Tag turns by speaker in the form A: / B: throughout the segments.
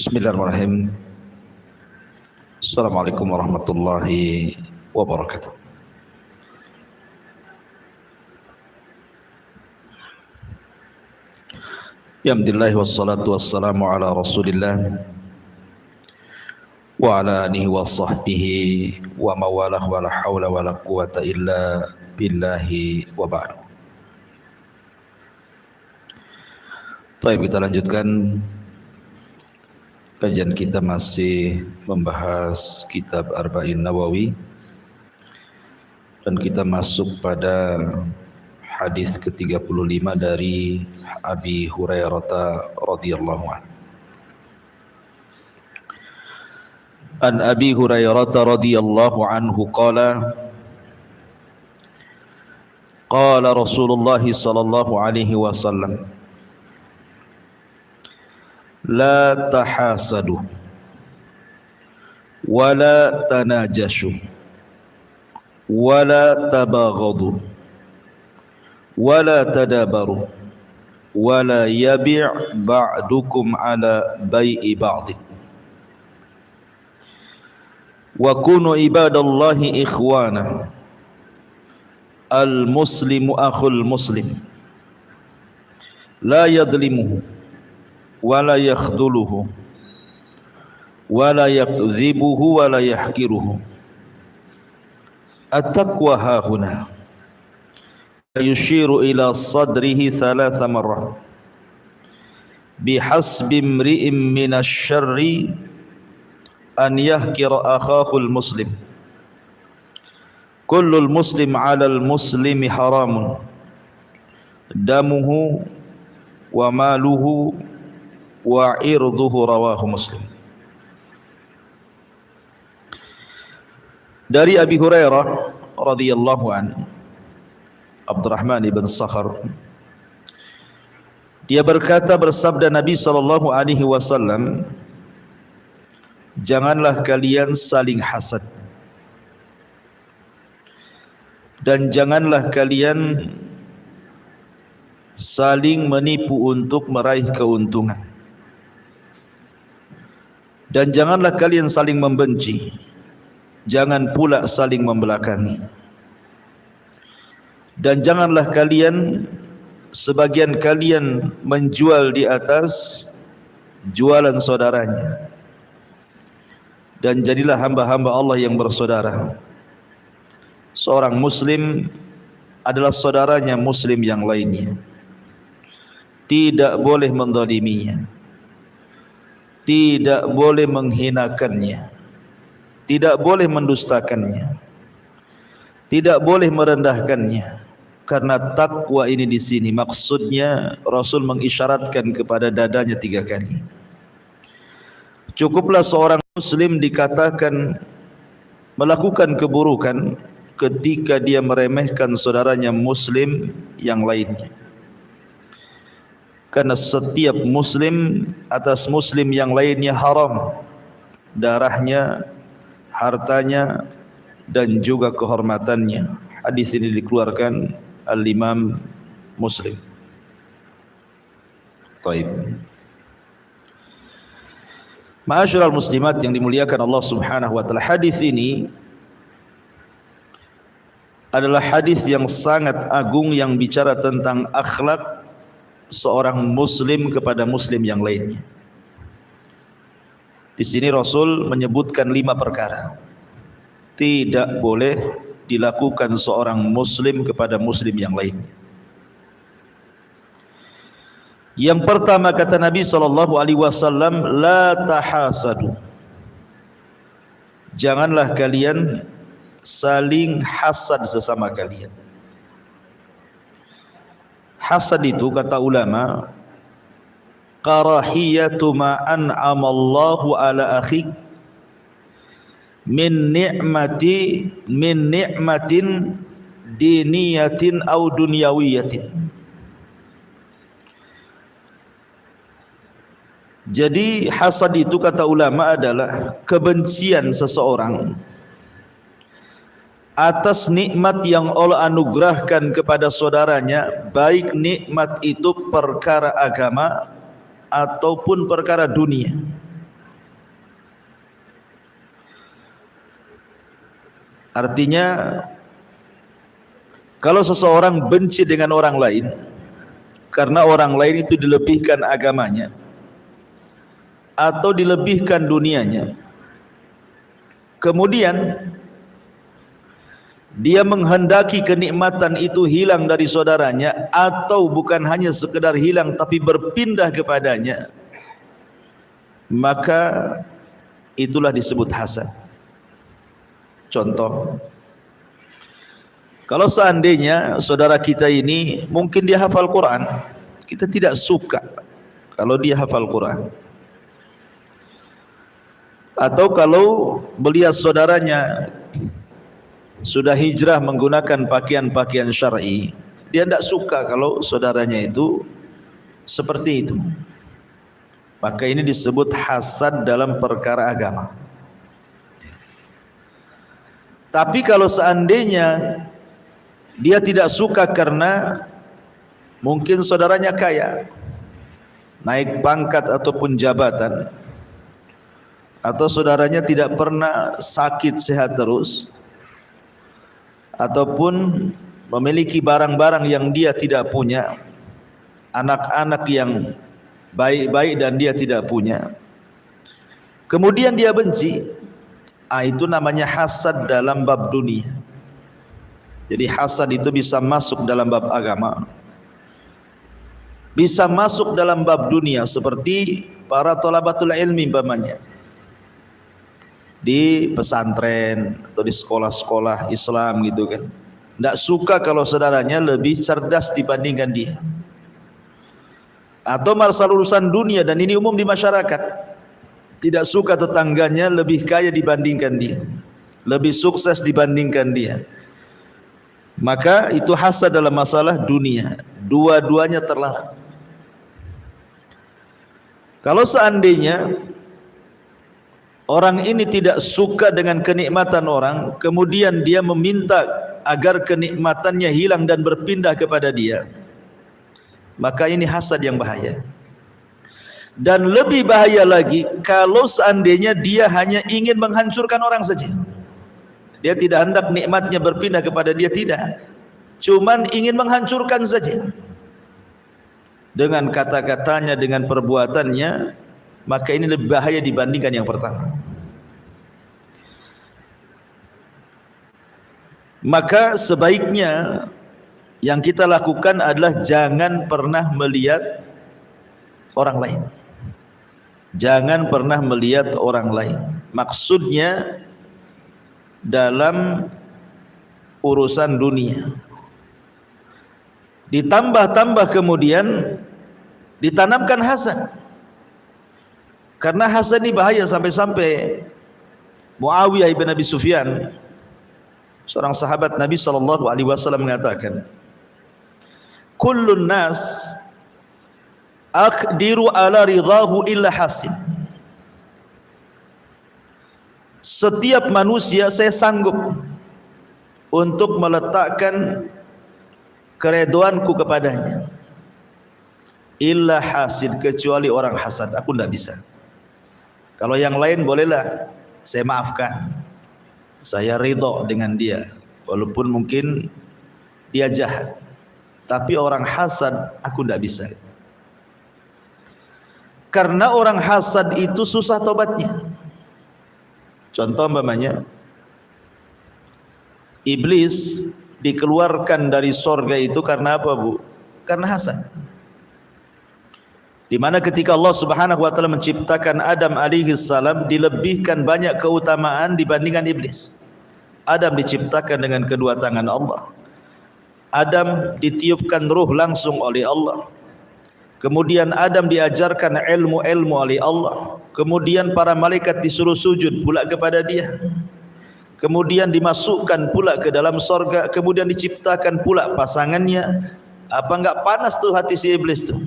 A: Bismillahirrahmanirrahim. Assalamualaikum warahmatullahi wabarakatuh. Alhamdulillah wassalatu wassalamu ala Rasulillah wa ala alihi wa sahbihi wa mawalah wa la hawla wa la quwata illa billahi wa ba'du. Baik, kita lanjutkan kajian kita, masih membahas kitab Arba'in Nawawi, dan kita masuk pada hadis ke-35 dari Abi Hurairah radhiyallahu anhu. An Abi Hurairah radhiyallahu anhu qala qala Rasulullah sallallahu alaihi wasallam la tahasadu wala tanajashu wala tabaghadu wala tadabaru wala yabi' ba'dukum ala bai'i ba'd wa kunu ibadallahi ikhwana al muslimu akhul muslim la yadlimuhu wala yakhdhuluhu wala yakdhibuhu wala yahkiruhu. At-taqwa hahuna. Yushiru ila sadrihi thalatha marrat. Bihasbi imri'in minasy syarri an yahkira akhahul muslim. Kullul muslim 'alal muslimi haramun damuhu wa maluhu wa irduhu, rawahu Muslim. Dari Abi Hurairah radhiyallahu anhu, Abdurrahman ibn Sakhar, dia berkata, bersabda Nabi sallallahu alaihi wasallam, janganlah kalian saling hasad dan janganlah kalian saling menipu untuk meraih keuntungan, dan janganlah kalian saling membenci, jangan pula saling membelakangi, dan janganlah kalian sebagian kalian menjual di atas jualan saudaranya, dan jadilah hamba-hamba Allah yang bersaudara. Seorang muslim adalah saudaranya muslim yang lainnya, tidak boleh menzaliminya, tidak boleh menghinakannya, tidak boleh mendustakannya, tidak boleh merendahkannya. Karena takwa ini di sini maksudnya Rasul mengisyaratkan kepada dadanya 3 kali. Cukuplah seorang muslim dikatakan melakukan keburukan ketika dia meremehkan saudaranya muslim yang lainnya. Karena setiap muslim atas muslim yang lainnya haram darahnya, hartanya, dan juga kehormatannya. Hadis ini dikeluarkan Al-Imam Muslim. Taib. Ma'asyiral muslimat yang dimuliakan Allah Subhanahu wa taala, hadis ini adalah hadis yang sangat agung yang bicara tentang akhlak seorang muslim kepada muslim yang lainnya. Di sini Rasul menyebutkan 5 perkara tidak boleh dilakukan seorang muslim kepada muslim yang lainnya. Yang pertama kata Nabi sallallahu alaihi wasallam, la tahasadu. Janganlah kalian saling hasad sesama kalian. Hasad itu kata ulama, karahiyatu ma an'amallahu ala akhik min ni'matin diniyatin au dunyawiyatin. Jadi hasad itu kata ulama adalah kebencian seseorang atas nikmat yang Allah anugerahkan kepada saudaranya, baik nikmat itu perkara agama ataupun perkara dunia. Artinya kalau seseorang benci dengan orang lain karena orang lain itu dilebihkan agamanya atau dilebihkan dunianya, kemudian dia menghendaki kenikmatan itu hilang dari saudaranya, atau bukan hanya sekedar hilang tapi berpindah kepadanya, maka itulah disebut hasad. Contoh, kalau seandainya saudara kita ini mungkin dia hafal Quran, kita tidak suka kalau dia hafal Quran. Atau kalau melihat saudaranya sudah hijrah menggunakan pakaian-pakaian syar'i, dia tidak suka kalau saudaranya itu seperti itu. Maka ini disebut hasad dalam perkara agama. Tapi kalau seandainya dia tidak suka karena mungkin saudaranya kaya, naik pangkat ataupun jabatan, atau saudaranya tidak pernah sakit sehat terus, ataupun memiliki barang-barang yang dia tidak punya, anak-anak yang baik-baik dan dia tidak punya, kemudian dia benci, itu namanya hasad dalam bab dunia. Jadi hasad itu bisa masuk dalam bab agama, bisa masuk dalam bab dunia, seperti para thalabatul ilmi umpamanya di pesantren atau di sekolah-sekolah Islam gitu kan, tidak suka kalau saudaranya lebih cerdas dibandingkan dia, atau masalah urusan dunia, dan ini umum di masyarakat, tidak suka tetangganya lebih kaya dibandingkan dia, lebih sukses dibandingkan dia, maka itu hasad dalam masalah dunia. Dua-duanya terlarang. Kalau seandainya orang ini tidak suka dengan kenikmatan orang, kemudian dia meminta agar kenikmatannya hilang dan berpindah kepada dia, maka ini hasad yang bahaya. Dan lebih bahaya lagi kalau seandainya dia hanya ingin menghancurkan orang saja. Dia tidak hendak nikmatnya berpindah kepada dia, tidak, cuman ingin menghancurkan saja dengan kata-katanya, dengan perbuatannya, maka ini lebih bahaya dibandingkan yang pertama. Maka sebaiknya yang kita lakukan adalah jangan pernah melihat orang lain. Jangan pernah melihat orang lain. Maksudnya dalam urusan dunia. Ditambah-tambah kemudian ditanamkan hasad. Karena hasad ini bahaya, sampai-sampai Muawiyah ibn Abi Sufyan, seorang sahabat Nabi SAW, mengatakan, kullun nas aqdiru ala ridahu illa hasid. Setiap manusia saya sanggup untuk meletakkan keredoanku kepadanya, illa hasid, kecuali orang hasad, aku tidak bisa. Kalau yang lain bolehlah saya maafkan, saya ridho dengan dia walaupun mungkin dia jahat, tapi orang hasad aku tidak bisa. Karena orang hasad itu susah tobatnya. Contoh umpamanya, iblis dikeluarkan dari sorga itu karena apa, Bu? Karena hasad. Di mana ketika Allah Subhanahu wa taala menciptakan Adam alaihi salam, dilebihkan banyak keutamaan dibandingkan iblis. Adam diciptakan dengan kedua tangan Allah. Adam ditiupkan ruh langsung oleh Allah. Kemudian Adam diajarkan ilmu-ilmu oleh Allah. Kemudian para malaikat disuruh sujud pula kepada dia. Kemudian dimasukkan pula ke dalam sorga. Kemudian diciptakan pula pasangannya. Apa enggak panas tuh hati si iblis tuh?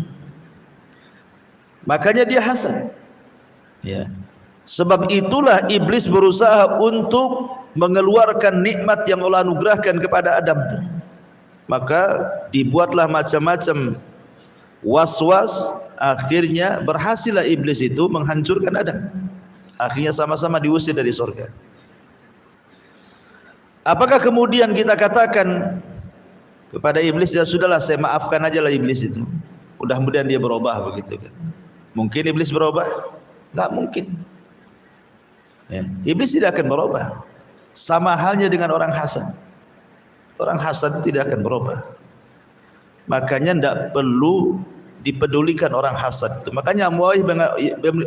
A: Makanya dia hasad. Ya. Sebab itulah iblis berusaha untuk mengeluarkan nikmat yang Allah anugerahkan kepada Adam. Maka dibuatlah macam-macam was-was, akhirnya berhasillah iblis itu menghancurkan Adam. Akhirnya sama-sama diusir dari surga. Apakah kemudian kita katakan kepada iblis, ya sudahlah saya maafkan aja lah iblis itu, mudah-mudahan dia berubah begitu kan? Mungkin iblis berubah? Enggak mungkin. Ya, iblis tidak akan berubah. Sama halnya dengan orang hasad. Orang hasad tidak akan berubah. Makanya tidak perlu dipedulikan orang hasad itu. Makanya Muawiyah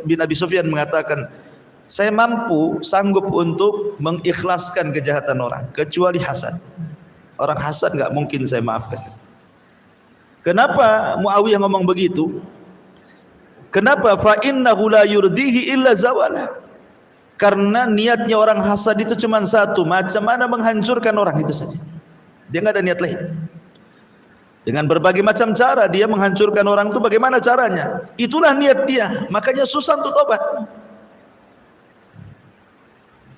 A: bin Abi Sufyan mengatakan, saya sanggup untuk mengikhlaskan kejahatan orang kecuali hasad. Orang hasad enggak mungkin saya maafkan. Kenapa Muawiyah ngomong begitu? Kenapa? Fa innahu la yurdihi illa zawala. Karena niatnya orang hasad itu cuma satu, macam mana menghancurkan orang itu saja. Dia enggak ada niat lain. Dengan berbagai macam cara dia menghancurkan orang itu, bagaimana caranya? Itulah niat dia. Makanya susah untuk tobat.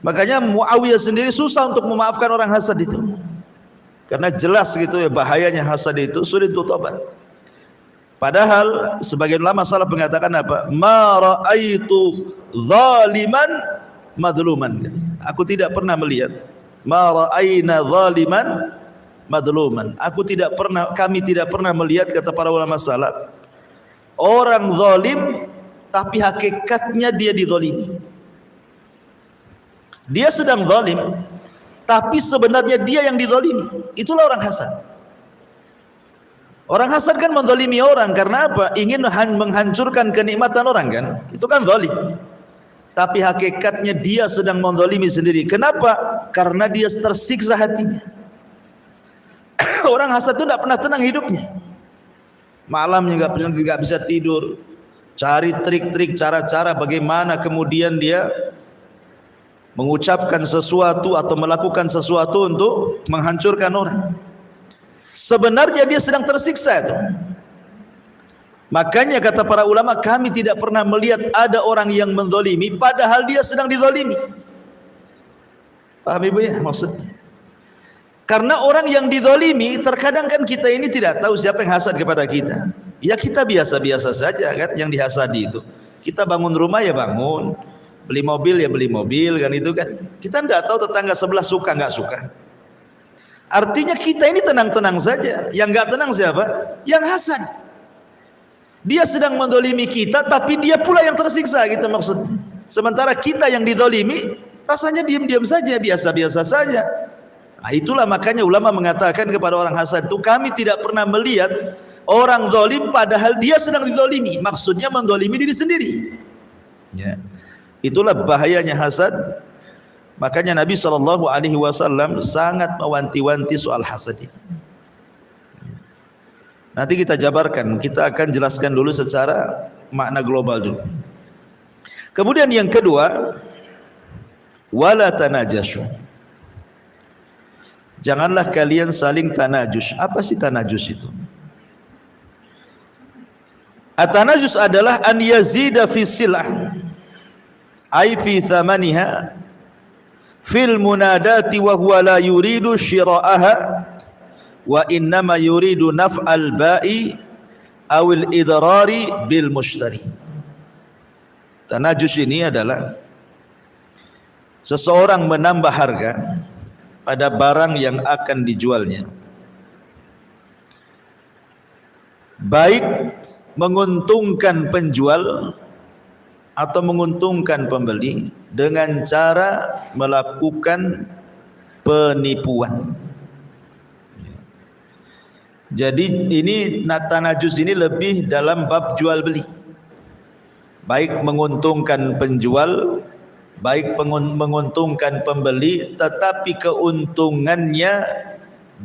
A: Makanya Muawiyah sendiri susah untuk memaafkan orang hasad itu. Karena jelas gitu ya bahayanya hasad itu, sulit untuk tobat. Padahal sebagian ulama salaf mengatakan apa? Ma ra'aitu zaliman madluman. Aku tidak pernah melihat ma ra'aina zaliman madluman. Kami tidak pernah melihat, kata para ulama salaf, orang zalim tapi hakikatnya dia dizalimi. Dia sedang zalim tapi sebenarnya dia yang dizalimi. Itulah orang hasad. Orang hasad kan menzalimi orang karena apa? Ingin menghancurkan kenikmatan orang kan? Itu kan zalim. Tapi hakikatnya dia sedang menzalimi sendiri. Kenapa? Karena dia tersiksa hatinya. Orang hasad itu tidak pernah tenang hidupnya. Malamnya nggak bisa tidur, cari trik-trik, cara-cara bagaimana kemudian dia mengucapkan sesuatu atau melakukan sesuatu untuk menghancurkan orang. Sebenarnya dia sedang tersiksa itu. Makanya kata para ulama, kami tidak pernah melihat ada orang yang menzalimi padahal dia sedang dizalimi. Paham ibu ya maksudnya? Karena orang yang dizalimi, terkadang kan kita ini tidak tahu siapa yang hasad kepada kita. Ya kita biasa-biasa saja kan yang dihasadi itu. Kita bangun rumah ya bangun, beli mobil ya beli mobil kan itu kan. Kita tidak tahu tetangga sebelah suka nggak suka. Artinya kita ini tenang-tenang saja. Yang nggak tenang siapa? Yang hasad. Dia sedang menzalimi kita, tapi dia pula yang tersiksa gitu maksudnya. Sementara kita yang dizalimi rasanya diam-diam saja, biasa-biasa saja. Nah, itulah makanya ulama mengatakan kepada orang hasad itu, kami tidak pernah melihat orang zalim padahal dia sedang dizalimi. Maksudnya menzalimi diri sendiri. Ya. Itulah bahayanya hasad. Makanya Nabi SAW sangat mewanti-wanti soal hasad ini. Nanti kita jabarkan, kita akan jelaskan dulu secara makna global dulu. Kemudian yang kedua, wala tanajashu. Janganlah kalian saling tanajus. Apa sih tanajus itu? At-tanajus adalah an yazida fi silah, ay fi thamaniha, fil munadati wa huwa la yuridu syira'aha wa innama yuridu naf'al ba'i awil idrari bil mushtari. Tanajus ini adalah seseorang menambah harga pada barang yang akan dijualnya, baik menguntungkan penjual atau menguntungkan pembeli dengan cara melakukan penipuan. Jadi ini tanajus ini lebih dalam bab jual beli, baik menguntungkan penjual, baik menguntungkan pembeli, tetapi keuntungannya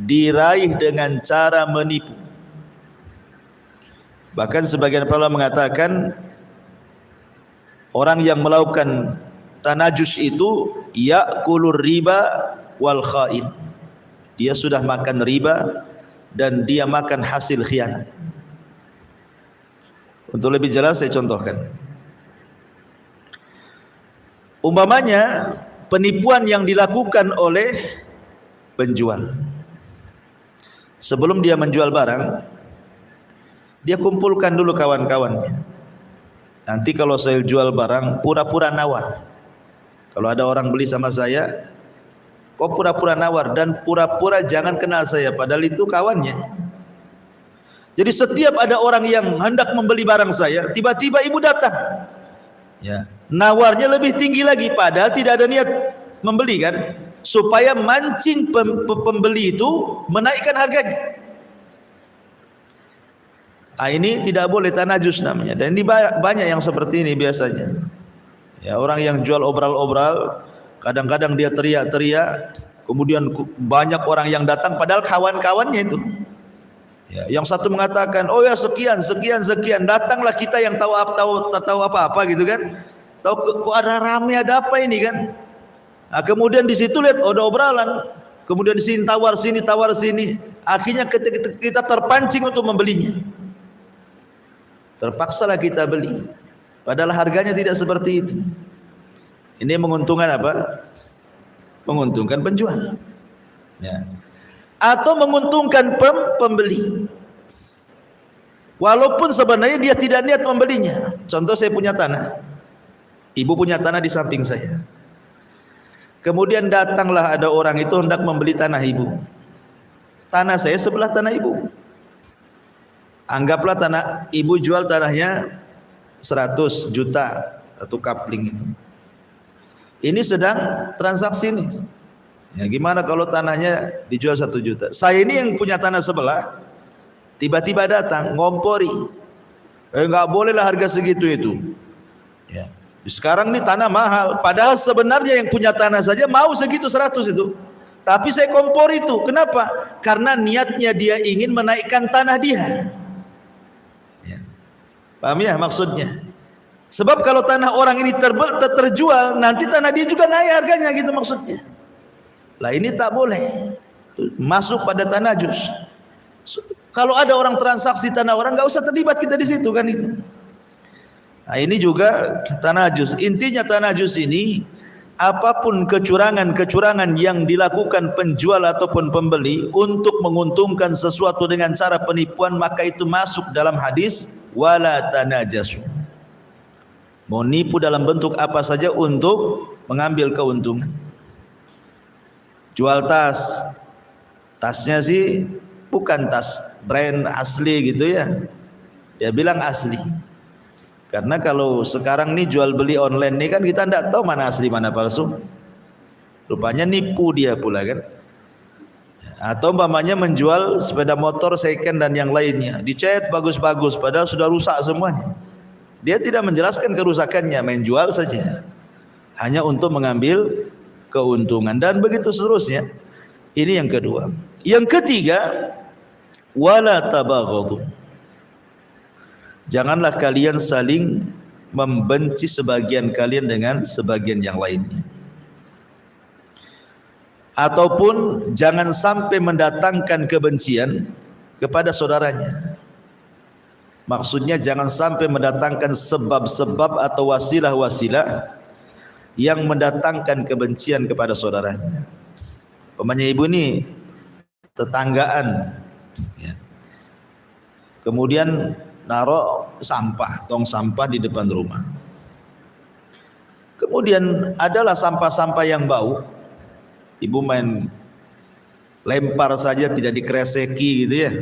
A: diraih dengan cara menipu. Bahkan sebagian para ulama mengatakan orang yang melakukan tanajus itu ya'kulur riba wal khain. Dia sudah makan riba dan dia makan hasil khianat. Untuk lebih jelas saya contohkan. Umpamanya penipuan yang dilakukan oleh penjual. Sebelum dia menjual barang, dia kumpulkan dulu kawan-kawannya. Nanti kalau saya jual barang, pura-pura nawar. Kalau ada orang beli sama saya, kok pura-pura nawar dan pura-pura jangan kenal saya, padahal itu kawannya. Jadi setiap ada orang yang hendak membeli barang saya, tiba-tiba ibu datang, ya, nawarnya lebih tinggi lagi, padahal tidak ada niat membeli kan, supaya mancing pembeli itu menaikkan harganya. Ini tidak boleh, tanajus namanya. Dan ini banyak yang seperti ini biasanya. Ya, orang yang jual obral-obral, kadang-kadang dia teriak-teriak, kemudian banyak orang yang datang, padahal kawan-kawannya itu. Ya, yang satu mengatakan, oh ya sekian, datanglah kita yang tahu apa-apa gitu kan. Tahu kok ada rame, ada apa ini kan? Nah, kemudian di situ lihat ada obralan, kemudian di sini tawar sini, akhirnya kita terpancing untuk membelinya. Terpaksalah kita beli, padahal harganya tidak seperti itu. Ini menguntungkan apa? Menguntungkan penjual. Ya. Atau menguntungkan pembeli, walaupun sebenarnya dia tidak niat membelinya. Contoh, saya punya tanah, ibu punya tanah di samping saya, kemudian datanglah ada orang itu hendak membeli tanah ibu. Tanah saya sebelah tanah ibu. Anggaplah tanah ibu jual tanahnya 100 juta atau kapling itu. Ini sedang transaksi ini. Ya, gimana kalau tanahnya dijual 1 juta? Saya ini yang punya tanah sebelah, tiba-tiba datang ngompori, nggak boleh lah harga segitu itu. Ya. Sekarang ini tanah mahal, padahal sebenarnya yang punya tanah saja mau segitu 100 itu. Tapi saya kompor itu, kenapa? Karena niatnya dia ingin menaikkan tanah dia. Ya. Paham ya maksudnya? Sebab kalau tanah orang ini terjual, nanti tanah dia juga naik harganya gitu maksudnya. Lah ini tak boleh masuk pada tanajus. Kalau ada orang transaksi tanah orang, nggak usah terlibat kita di situ kan itu. Nah, ini juga tanajus. Intinya tanajus ini, apapun kecurangan yang dilakukan penjual ataupun pembeli untuk menguntungkan sesuatu dengan cara penipuan, maka itu masuk dalam hadis wala tanajasu. Mau nipu dalam bentuk apa saja untuk mengambil keuntungan. Jual tasnya sih bukan tas brand asli gitu ya, dia bilang asli. Karena kalau sekarang nih jual beli online nih kan kita tidak tahu mana asli mana palsu, rupanya nipu dia pula kan. Atau umpamanya menjual sepeda motor second dan yang lainnya, dicat bagus-bagus padahal sudah rusak semuanya. Dia tidak menjelaskan kerusakannya, main jual saja hanya untuk mengambil keuntungan, dan begitu seterusnya. Ini yang kedua. Yang ketiga, wala tabaghadu. Janganlah kalian saling membenci sebagian kalian dengan sebagian yang lainnya. Ataupun jangan sampai mendatangkan kebencian kepada saudaranya. Maksudnya jangan sampai mendatangkan sebab-sebab atau wasilah-wasilah yang mendatangkan kebencian kepada saudaranya. Pemanya ibu ini tetanggaan, ya. Kemudian naruh sampah, tong sampah di depan rumah. Kemudian adalah sampah-sampah yang bau. Ibu main lempar saja tidak dikreseki gitu ya.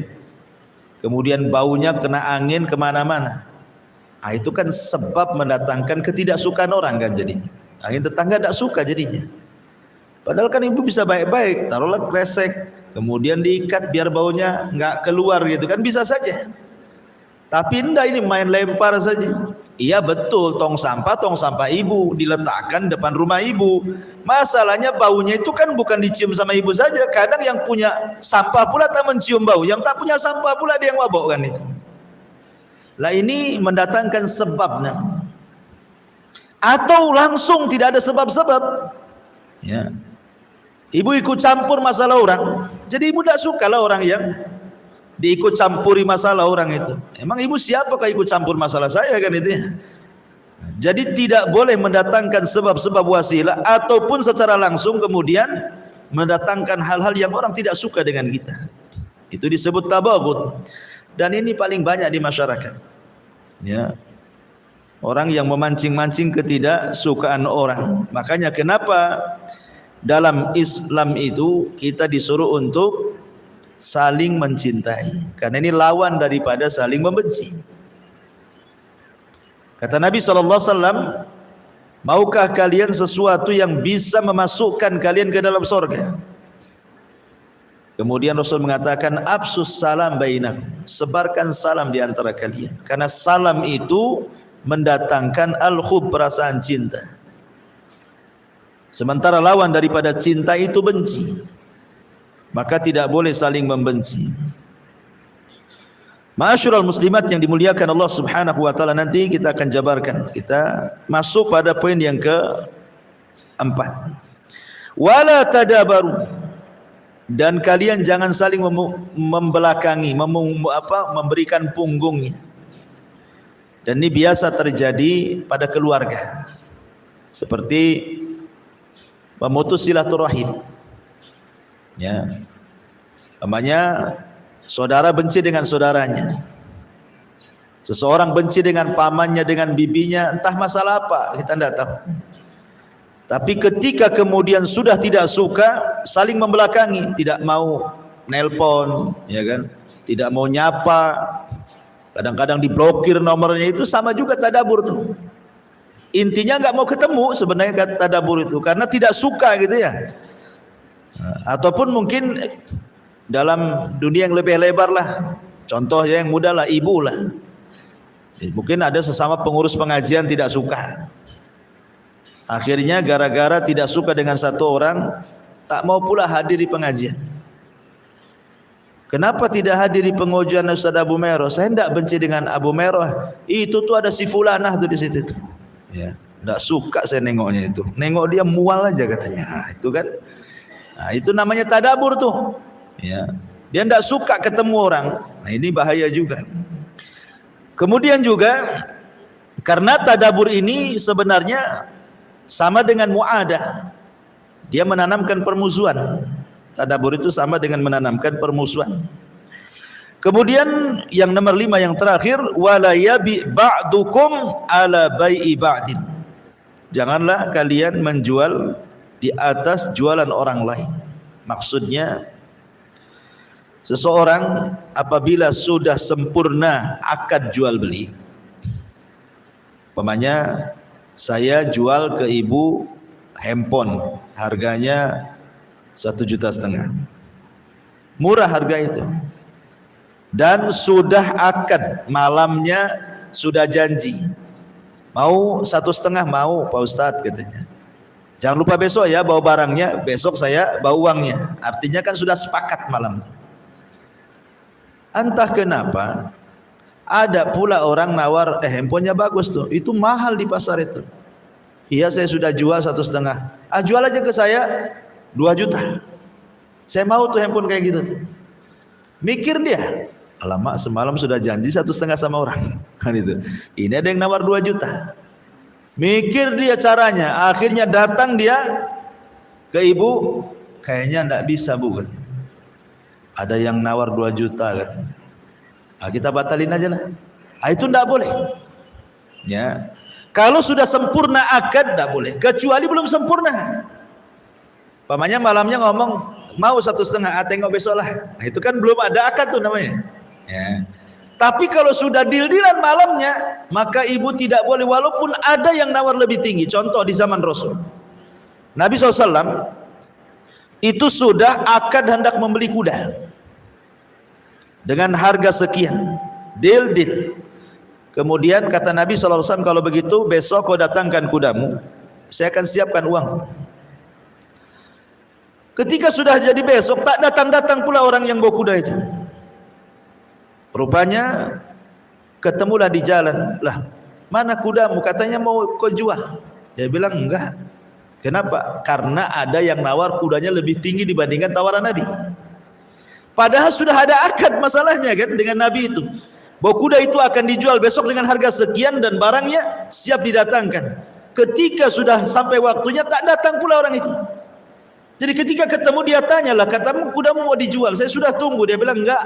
A: Kemudian baunya kena angin kemana-mana. Nah, itu kan sebab mendatangkan ketidaksukaan orang kan jadinya. Akhirnya tetangga tidak suka jadinya. Padahal kan ibu bisa baik-baik, taruhlah kresek, kemudian diikat biar baunya nggak keluar gitu kan, bisa saja. Tapi enggak, ini main lempar saja. Iya betul, tong sampah ibu diletakkan depan rumah ibu. Masalahnya baunya itu kan bukan dicium sama ibu saja. Kadang yang punya sampah pula tak mencium bau, yang tak punya sampah pula dia yang mabok kan itu. Lah ini mendatangkan sebab namanya. Atau langsung tidak ada sebab-sebab, ya. Ibu ikut campur masalah orang, jadi ibu tidak suka lah orang yang diikut campuri masalah orang itu. Emang ibu siapakah ikut campur masalah saya kan itu ya. Jadi tidak boleh mendatangkan sebab-sebab wasilah ataupun secara langsung kemudian mendatangkan hal-hal yang orang tidak suka dengan kita. Itu disebut tabaghud. Dan ini paling banyak di masyarakat, ya. Orang yang memancing-mancing ketidaksukaan orang. Makanya kenapa dalam Islam itu kita disuruh untuk saling mencintai, karena ini lawan daripada saling membenci. Kata Nabi SAW, maukah kalian sesuatu yang bisa memasukkan kalian ke dalam surga? Kemudian Rasul mengatakan, absus salam bainakum, sebarkan salam di antara kalian, karena salam itu mendatangkan al-hub, perasaan cinta. Sementara lawan daripada cinta itu benci, maka tidak boleh saling membenci. Ma'asyiral muslimat yang dimuliakan Allah Subhanahu wa taala, nanti kita akan jabarkan. Kita masuk pada poin yang keempat. Wala tadabaru, dan kalian jangan saling membelakangi, memberikan punggungnya. Dan ini biasa terjadi pada keluarga, seperti memutus silaturahim. Ya, namanya saudara benci dengan saudaranya, seseorang benci dengan pamannya, dengan bibinya, entah masalah apa, kita tidak tahu. Tapi ketika kemudian sudah tidak suka, saling membelakangi, tidak mau nelpon, ya kan, tidak mau nyapa, kadang-kadang diblokir nomornya, itu sama juga tadabur tuh. Intinya nggak mau ketemu sebenarnya tadabur itu, karena tidak suka gitu ya. Ataupun mungkin dalam dunia yang lebih lebar lah, contohnya yang mudah lah, ibu lah. Mungkin ada sesama pengurus pengajian tidak suka, akhirnya gara-gara tidak suka dengan satu orang, tak mau pula hadir di pengajian. Kenapa tidak hadir di pengajian Ustaz Abu Meroh? Saya tidak benci dengan Abu Meroh, itu tuh ada si fulanah tuh di situ tuh. Ya, tidak suka saya nengoknya itu, nengok dia mual aja katanya. Nah, itu kan, nah, itu namanya tadabur tuh. Ya, dia tidak suka ketemu orang. Nah, ini bahaya juga. Kemudian juga karena tadabur ini sebenarnya sama dengan muadah, dia menanamkan permusuhan. Tadabur itu sama dengan menanamkan permusuhan. Kemudian yang nomor 5 yang terakhir, wala yabi ba'dukum ala bai'i ba'din. Janganlah kalian menjual di atas jualan orang lain. Maksudnya seseorang apabila sudah sempurna akad jual beli, umpamanya saya jual ke ibu handphone harganya 1,5 juta, murah harga itu, dan sudah akad, malamnya sudah janji mau 1,5, mau Pak Ustadz katanya, jangan lupa besok ya bawa barangnya, besok saya bawa uangnya, artinya kan sudah sepakat malam. Entah kenapa ada pula orang nawar, handphonenya bagus tuh, itu mahal di pasar itu. Iya saya sudah jual 1,5, jual aja ke saya 2 juta, saya mau tuh handphone kayak gitu tuh. Mikir dia, alamak semalam sudah janji 1,5 sama orang kan itu, ini ada yang nawar 2 juta. Mikir dia caranya, akhirnya datang dia ke ibu, kayaknya enggak bisa bu katanya, ada yang nawar 2 juta katanya. Kita batalin aja lah. Itu tidak boleh. Ya, kalau sudah sempurna akad tidak boleh, kecuali belum sempurna. Pamannya malamnya ngomong mau 1,5, tengok besok lah. Itu kan belum ada akad tuh namanya. Ya. Tapi kalau sudah deal-dealan malamnya, maka ibu tidak boleh, walaupun ada yang nawar lebih tinggi. Contoh di zaman Rasul, Nabi SAW itu sudah akad hendak membeli kuda dengan harga sekian, deal. Kemudian kata Nabi SAW, kalau begitu besok kau datangkan kudamu, saya akan siapkan uang. Ketika sudah jadi besok, tak datang-datang pula orang yang bawa kuda itu. Rupanya ketemulah di jalan, lah mana kudamu, katanya mau kau jual. Dia bilang enggak. Kenapa? Karena ada yang nawar kudanya lebih tinggi dibandingkan tawaran Nabi. Padahal sudah ada akad masalahnya kan dengan Nabi itu, bahwa kuda itu akan dijual besok dengan harga sekian dan barangnya siap didatangkan. Ketika sudah sampai waktunya, tak datang pula orang itu. Jadi ketika ketemu dia tanyalah, katamu kudamu mau dijual, saya sudah tunggu. Dia bilang enggak,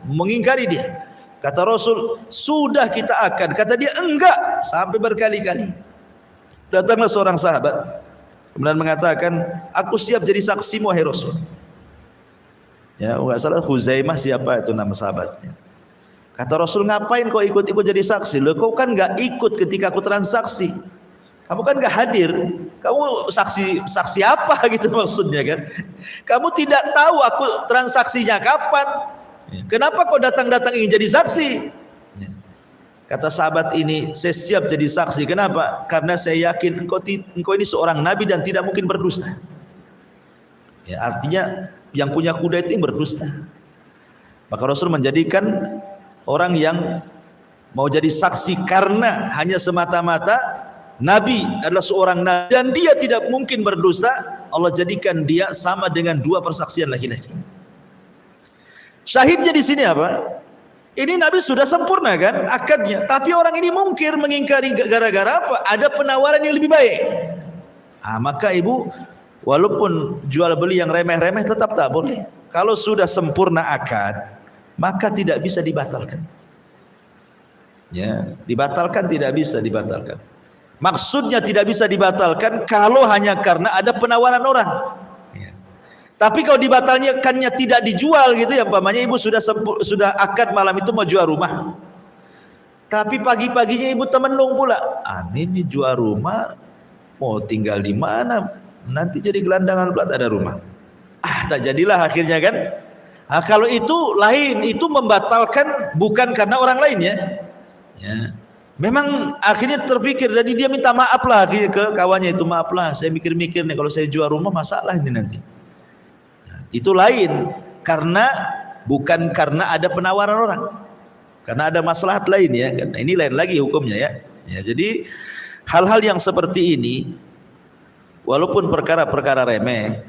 A: mengingkari dia. Kata Rasul, sudah kita akad. Kata dia enggak, sampai berkali-kali. Datanglah seorang sahabat, kemudian mengatakan, aku siap jadi saksimu wahai Rasul. Ya, enggak salah Khuzaimah siapa itu nama sahabatnya. Kata Rasul, ngapain kau ikut-ikut jadi saksi? Loh, kau kan enggak ikut ketika aku transaksi. Kamu kan enggak hadir. Kamu saksi apa gitu maksudnya kan? Kamu tidak tahu aku transaksinya kapan. Kenapa kau datang-datang ingin jadi saksi? Kata sahabat ini, saya siap jadi saksi. Kenapa? Karena saya yakin engkau ini seorang nabi dan tidak mungkin berdusta. Ya, artinya yang punya kuda itu yang berdusta. Maka Rasul menjadikan orang yang mau jadi saksi karena hanya semata-mata nabi adalah seorang nabi dan dia tidak mungkin berdusta, Allah jadikan dia sama dengan 2 persaksian laki-laki. Syahidnya di sini apa? Ini Nabi sudah sempurna kan akadnya, tapi orang ini mungkir, mengingkari gara-gara apa? Ada penawaran yang lebih baik. Maka ibu, walaupun jual beli yang remeh-remeh tetap tak boleh. Kalau sudah sempurna akad, maka tidak bisa dibatalkan. Ya, dibatalkan tidak bisa dibatalkan. Maksudnya tidak bisa dibatalkan kalau hanya karena ada penawaran orang. Tapi kalau dibatalkannya tidak dijual gitu ya, umpamanya ibu sudah akad malam itu mau jual rumah, tapi pagi-paginya ibu temenung pula, ini jual rumah mau tinggal di mana, nanti jadi gelandangan pula tak ada rumah, tak jadilah akhirnya kan. Kalau itu lain, itu membatalkan bukan karena orang lain ya. Memang akhirnya terpikir, jadi dia minta maaf lah akhirnya ke kawannya itu, maaf lah saya mikir-mikir nih kalau saya jual rumah masalah ini nanti. Itu lain, karena bukan karena ada penawaran orang, karena ada maslahat lain ya. Ini lain lagi hukumnya ya. Jadi hal-hal yang seperti ini, walaupun perkara-perkara remeh,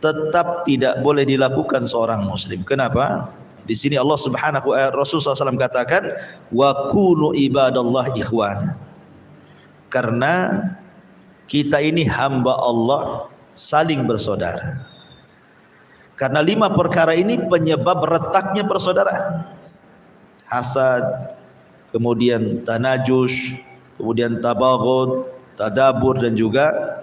A: tetap tidak boleh dilakukan seorang muslim. Kenapa? Di sini Allah Subhanahu Rasulullah SAW katakan, wa kunu ibadallah ikhwana. Karena kita ini hamba Allah, saling bersaudara. Karena 5 perkara ini penyebab retaknya persaudaraan. Hasad, kemudian tanajus, kemudian tabaghud, tadabur, dan juga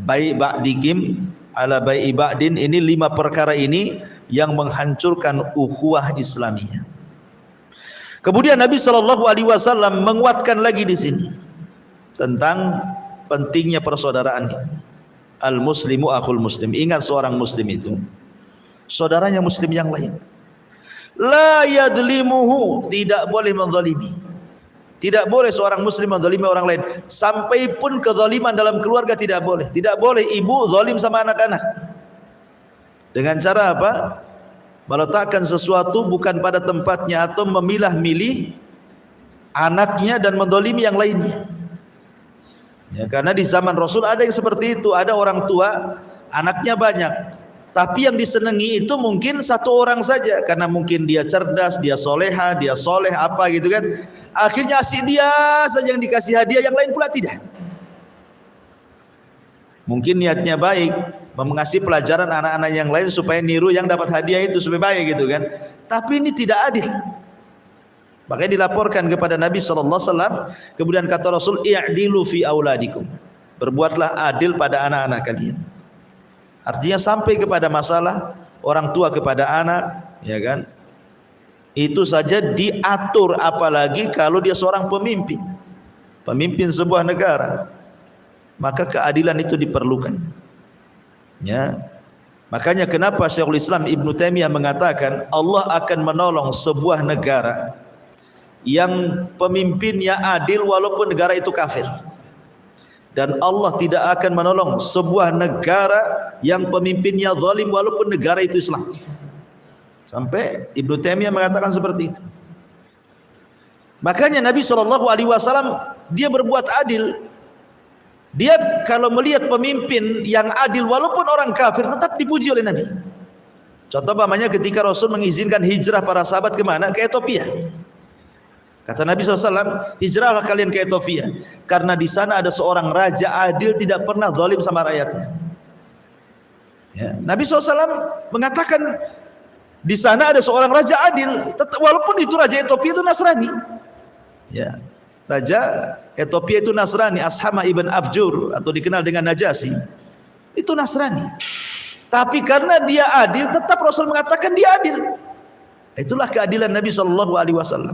A: bai' ba'dikum ala bai'i ba'din. Ini 5 perkara ini yang menghancurkan ukhuwah Islamiyah. Kemudian Nabi SAW menguatkan lagi di sini tentang pentingnya persaudaraan ini. Al-muslimu akhul muslim. Ingat, seorang muslim itu saudaranya muslim yang lain. La yadlimuhu, tidak boleh menzalimi. Tidak boleh seorang muslim menzalimi orang lain. Sampai pun kezaliman dalam keluarga tidak boleh. Tidak boleh ibu zalim sama anak-anak. Dengan cara apa? Meletakkan sesuatu bukan pada tempatnya, atau memilah-milih anaknya dan menzalimi yang lainnya. Ya, karena di zaman Rasul ada yang seperti itu. Ada orang tua anaknya banyak, tapi yang disenangi itu mungkin 1 orang saja, karena mungkin dia cerdas, dia soleha, dia soleh apa gitu kan. Akhirnya asik dia saja yang dikasih hadiah, yang lain pula tidak. Mungkin niatnya baik, mengasih pelajaran anak-anak yang lain supaya niru yang dapat hadiah itu supaya baik gitu kan. Tapi ini tidak adil. Makanya dilaporkan kepada Nabi SAW. Kemudian kata Rasul, i'dilu fi auladikum, berbuatlah adil pada anak-anak kalian. Artinya sampai kepada masalah orang tua kepada anak, ya kan, itu saja diatur, apalagi kalau dia seorang pemimpin sebuah negara, maka keadilan itu diperlukan ya. Makanya kenapa Syekhul Islam Ibnu Taimiyah mengatakan Allah akan menolong sebuah negara yang pemimpinnya adil walaupun negara itu kafir, dan Allah tidak akan menolong sebuah negara yang pemimpinnya zalim walaupun negara itu Islam. Sampai Ibnu Taimiyah mengatakan seperti itu. Makanya Nabi SAW dia berbuat adil. Dia kalau melihat pemimpin yang adil walaupun orang kafir tetap dipuji oleh Nabi. Contoh umpamanya ketika Rasul mengizinkan hijrah para sahabat kemana? Ke Ethiopia. Kata Nabi SAW, hijrahlah kalian ke Ethiopia, karena di sana ada seorang raja adil, tidak pernah zalim sama rakyatnya. Ya. Nabi SAW mengatakan di sana ada seorang raja adil, walaupun itu raja Ethiopia itu Nasrani. Ya. Raja Ethiopia itu Nasrani, Ashama ibn Abjur atau dikenal dengan Najasyi. Itu Nasrani. Tapi karena dia adil, tetap Rasul mengatakan dia adil. Itulah keadilan Nabi SAW.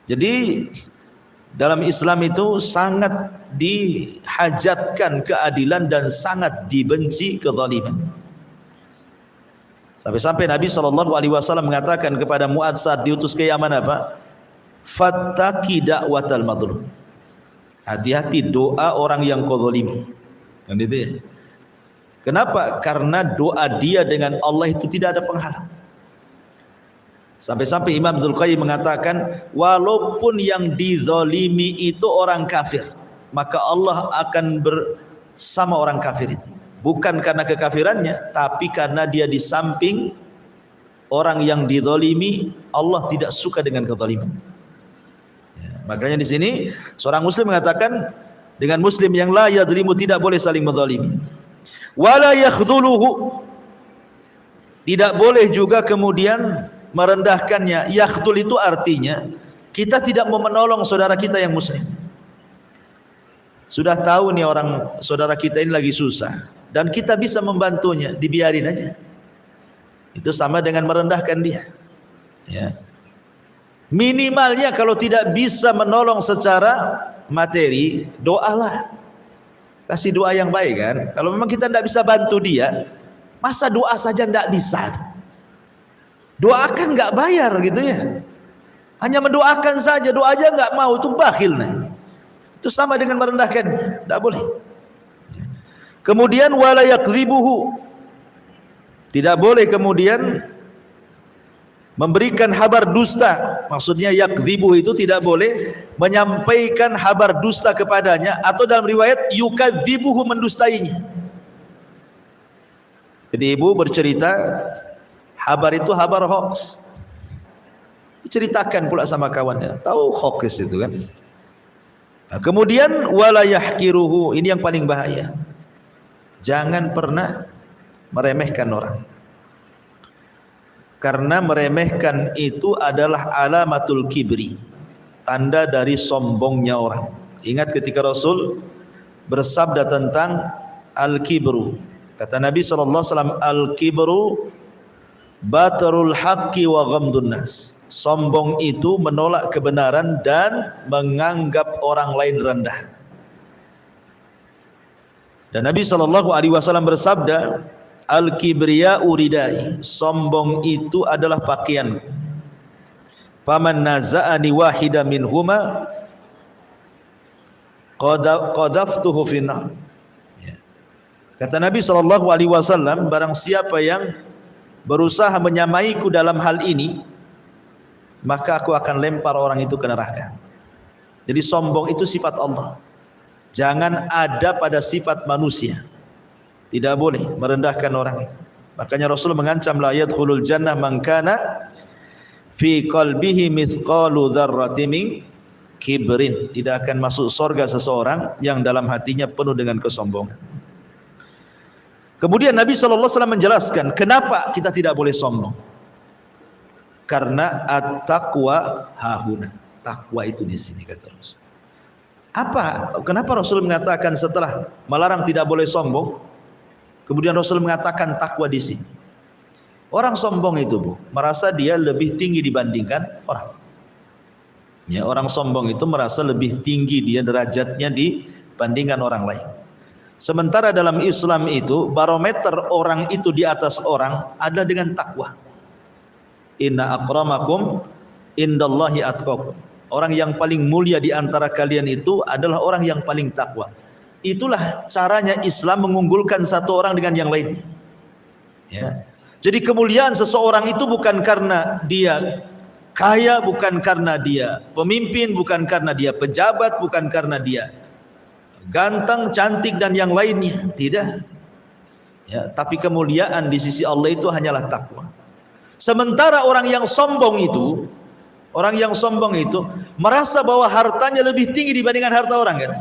A: Jadi dalam Islam itu sangat dihajatkan keadilan dan sangat dibenci kezaliman. Sampai-sampai Nabi SAW mengatakan kepada Mu'adz saat diutus ke Yaman apa? Fattaqi da'watal madlum. Hati-hati doa orang yang kezalimi. Kan itu ya. Kenapa? Karena doa dia dengan Allah itu tidak ada penghalang. Sampai-sampai Imam Ibnul Qayyim mengatakan, walaupun yang dizalimi itu orang kafir, maka Allah akan bersama orang kafir itu. Bukan karena kekafirannya, tapi karena dia di samping orang yang dizalimi, Allah tidak suka dengan kezaliman. Ya, makanya di sini seorang muslim mengatakan dengan muslim yang la yadzlimu tidak boleh saling menzalimi. Wala yakhdhuluhu, tidak boleh juga kemudian merendahkannya. Yakhdul itu artinya kita tidak mau menolong saudara kita yang muslim. Sudah tahu nih orang saudara kita ini lagi susah dan kita bisa membantunya, dibiarin aja. Itu sama dengan merendahkan dia. Ya. Minimalnya kalau tidak bisa menolong secara materi, doalah. Kasih doa yang baik kan. Kalau memang kita tidak bisa bantu dia, masa doa saja tidak bisa? Doakan nggak bayar gitu ya. Hanya mendoakan saja, doa aja nggak mau, itu bakhil. Nah, itu sama dengan merendahkan, tidak boleh. Kemudian wala yakdzibuhu, tidak boleh kemudian memberikan kabar dusta. Maksudnya yakdzibuhu itu tidak boleh menyampaikan kabar dusta kepadanya, atau dalam riwayat yukadzibuhu, mendustainya. Jadi ibu bercerita, kabar itu kabar hoax, ceritakan pula sama kawannya, tahu hoax itu kan. Nah, kemudian wala yahqiruhu, ini yang paling bahaya. Jangan pernah meremehkan orang, karena meremehkan itu adalah alamatul kibri, tanda dari sombongnya orang. Ingat ketika Rasul bersabda tentang al-kibru, kata Nabi SAW, al-kibru batarul haqqi wa ghamdun nas. Sombong itu menolak kebenaran dan menganggap orang lain rendah. Dan Nabi SAW bersabda, al-kibriya'u ridai, sombong itu adalah pakaianku. Faman naza'ani wahida minhuma qadaftuhu finnar. Kata Nabi SAW, barang siapa yang berusaha menyamaiku dalam hal ini, maka aku akan lempar orang itu ke neraka. Jadi sombong itu sifat Allah, jangan ada pada sifat manusia. Tidak boleh merendahkan orang itu. Makanya Rasul mengancam, la yadkhulul jannah man kana fi qalbihi mithqalu dzarratin min kibrin. Tidak akan masuk surga seseorang yang dalam hatinya penuh dengan kesombongan. Kemudian Nabi SAW menjelaskan kenapa kita tidak boleh sombong. Karena at-taqwa hahuna, takwa itu di sini, kata Rasul. Kenapa Rasul mengatakan setelah melarang tidak boleh sombong, kemudian Rasul mengatakan takwa di sini? Orang sombong itu, Bu, merasa dia lebih tinggi dibandingkan orang. Ya, orang sombong itu merasa lebih tinggi dia derajatnya dibandingkan orang lain. Sementara dalam Islam itu barometer orang itu di atas orang ada dengan takwa. Inna akramakum indallahi atqakum. Orang yang paling mulia di antara kalian itu adalah orang yang paling takwa. Itulah caranya Islam mengunggulkan satu orang dengan yang lainnya. Ya. Jadi kemuliaan seseorang itu bukan karena dia kaya, bukan karena dia pemimpin, bukan karena dia pejabat, bukan karena dia ganteng, cantik dan yang lainnya. Tidak. Ya, tapi kemuliaan di sisi Allah itu hanyalah takwa. Sementara orang yang sombong itu merasa bahwa hartanya lebih tinggi dibandingkan harta orang kan.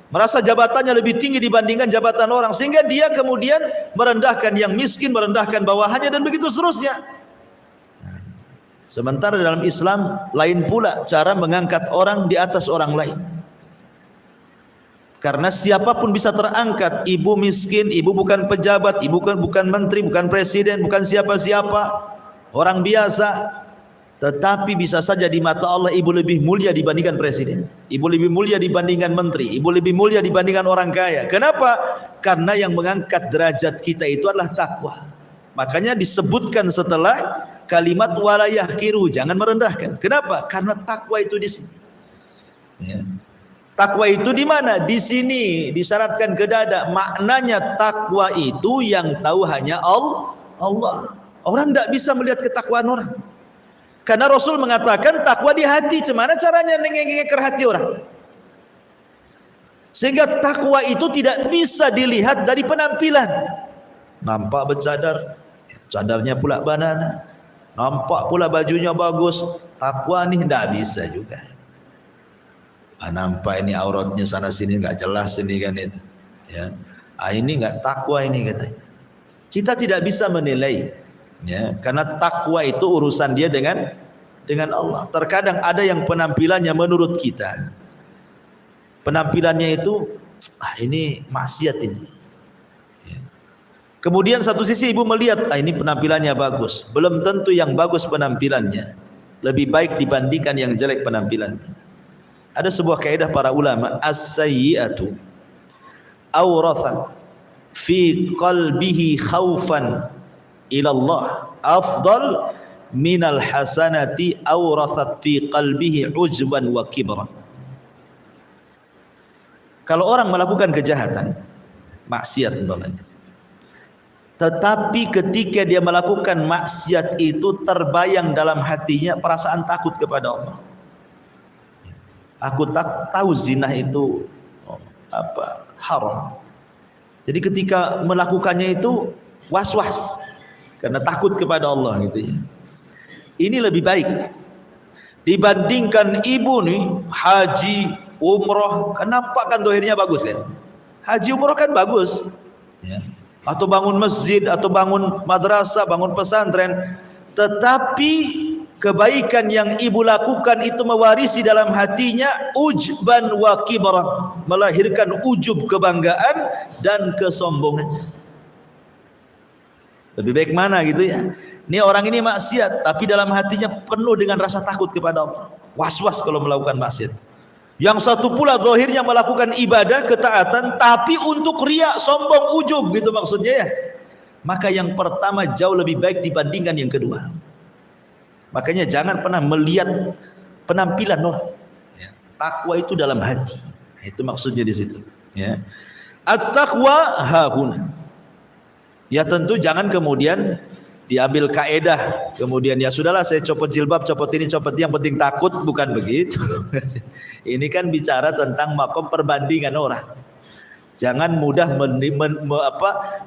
A: Merasa jabatannya lebih tinggi dibandingkan jabatan orang, sehingga dia kemudian merendahkan yang miskin, merendahkan bawahannya dan begitu seterusnya. Sementara dalam Islam lain pula cara mengangkat orang di atas orang lain. Karena siapapun bisa terangkat, ibu miskin, ibu bukan pejabat, ibu bukan menteri, bukan presiden, bukan siapa-siapa, orang biasa, tetapi bisa saja di mata Allah ibu lebih mulia dibandingkan presiden, ibu lebih mulia dibandingkan menteri, ibu lebih mulia dibandingkan orang kaya. Kenapa? Karena yang mengangkat derajat kita itu adalah takwa. Makanya disebutkan setelah kalimat wala yahkiru, jangan merendahkan. Kenapa? Karena takwa itu di sini. Ya. Takwa itu di mana? Di sini disyaratkan ke dada. Maknanya takwa itu yang tahu hanya Allah. Orang tidak bisa melihat ketakwaan orang. Karena Rasul mengatakan takwa di hati. Gimana caranya nengeng-nengeng ke hati orang? Sehingga takwa itu tidak bisa dilihat dari penampilan. Nampak bercadar, cadarnya pula banana. Nampak pula bajunya bagus. Takwa nih tidak bisa juga. Nampak ini auratnya sana sini nggak jelas ini kan itu, ya. Ini nggak takwa ini katanya. Kita tidak bisa menilai, ya, karena takwa itu urusan dia dengan Allah. Terkadang ada yang penampilannya menurut kita, penampilannya itu ini maksiat ini. Ya. Kemudian satu sisi ibu melihat ini penampilannya bagus, belum tentu yang bagus penampilannya lebih baik dibandingkan yang jelek penampilannya. Ada sebuah kaidah para ulama, as-sayyi'atu awrathat fi qalbihi khaufan ila Allah afdal minal hasanati awrathat fi qalbihi ujban wa kibran. Kalau orang melakukan kejahatan, maksiat umpamanya, tetapi ketika dia melakukan maksiat itu terbayang dalam hatinya perasaan takut kepada Allah. Aku tak tahu zina itu haram. Jadi ketika melakukannya itu was-was karena takut kepada Allah gitu ya. Ini lebih baik dibandingkan ibu nih haji, umroh, kenapa kan dohirnya bagus kan? Haji umroh kan bagus, ya. Atau bangun masjid, atau bangun madrasah, bangun pesantren, tetapi kebaikan yang ibu lakukan itu mewarisi dalam hatinya ujban wa kibran, melahirkan ujub, kebanggaan dan kesombongan. Lebih baik mana gitu ya? Ini orang ini maksiat tapi dalam hatinya penuh dengan rasa takut kepada Allah, was-was kalau melakukan maksiat. Yang satu pula zahirnya melakukan ibadah, ketaatan, tapi untuk riya, sombong, ujub gitu maksudnya ya. Maka yang pertama jauh lebih baik dibandingkan yang kedua. Makanya jangan pernah melihat penampilan orang. Ya. Takwa itu dalam hati. Nah, itu maksudnya di situ. Ya. At-taqwa hahuna. Ya tentu jangan kemudian diambil kaedah, kemudian ya sudahlah saya copot jilbab, copot ini, copot ini, yang penting takut, bukan begitu. Ini kan bicara tentang makom perbandingan orang. Jangan mudah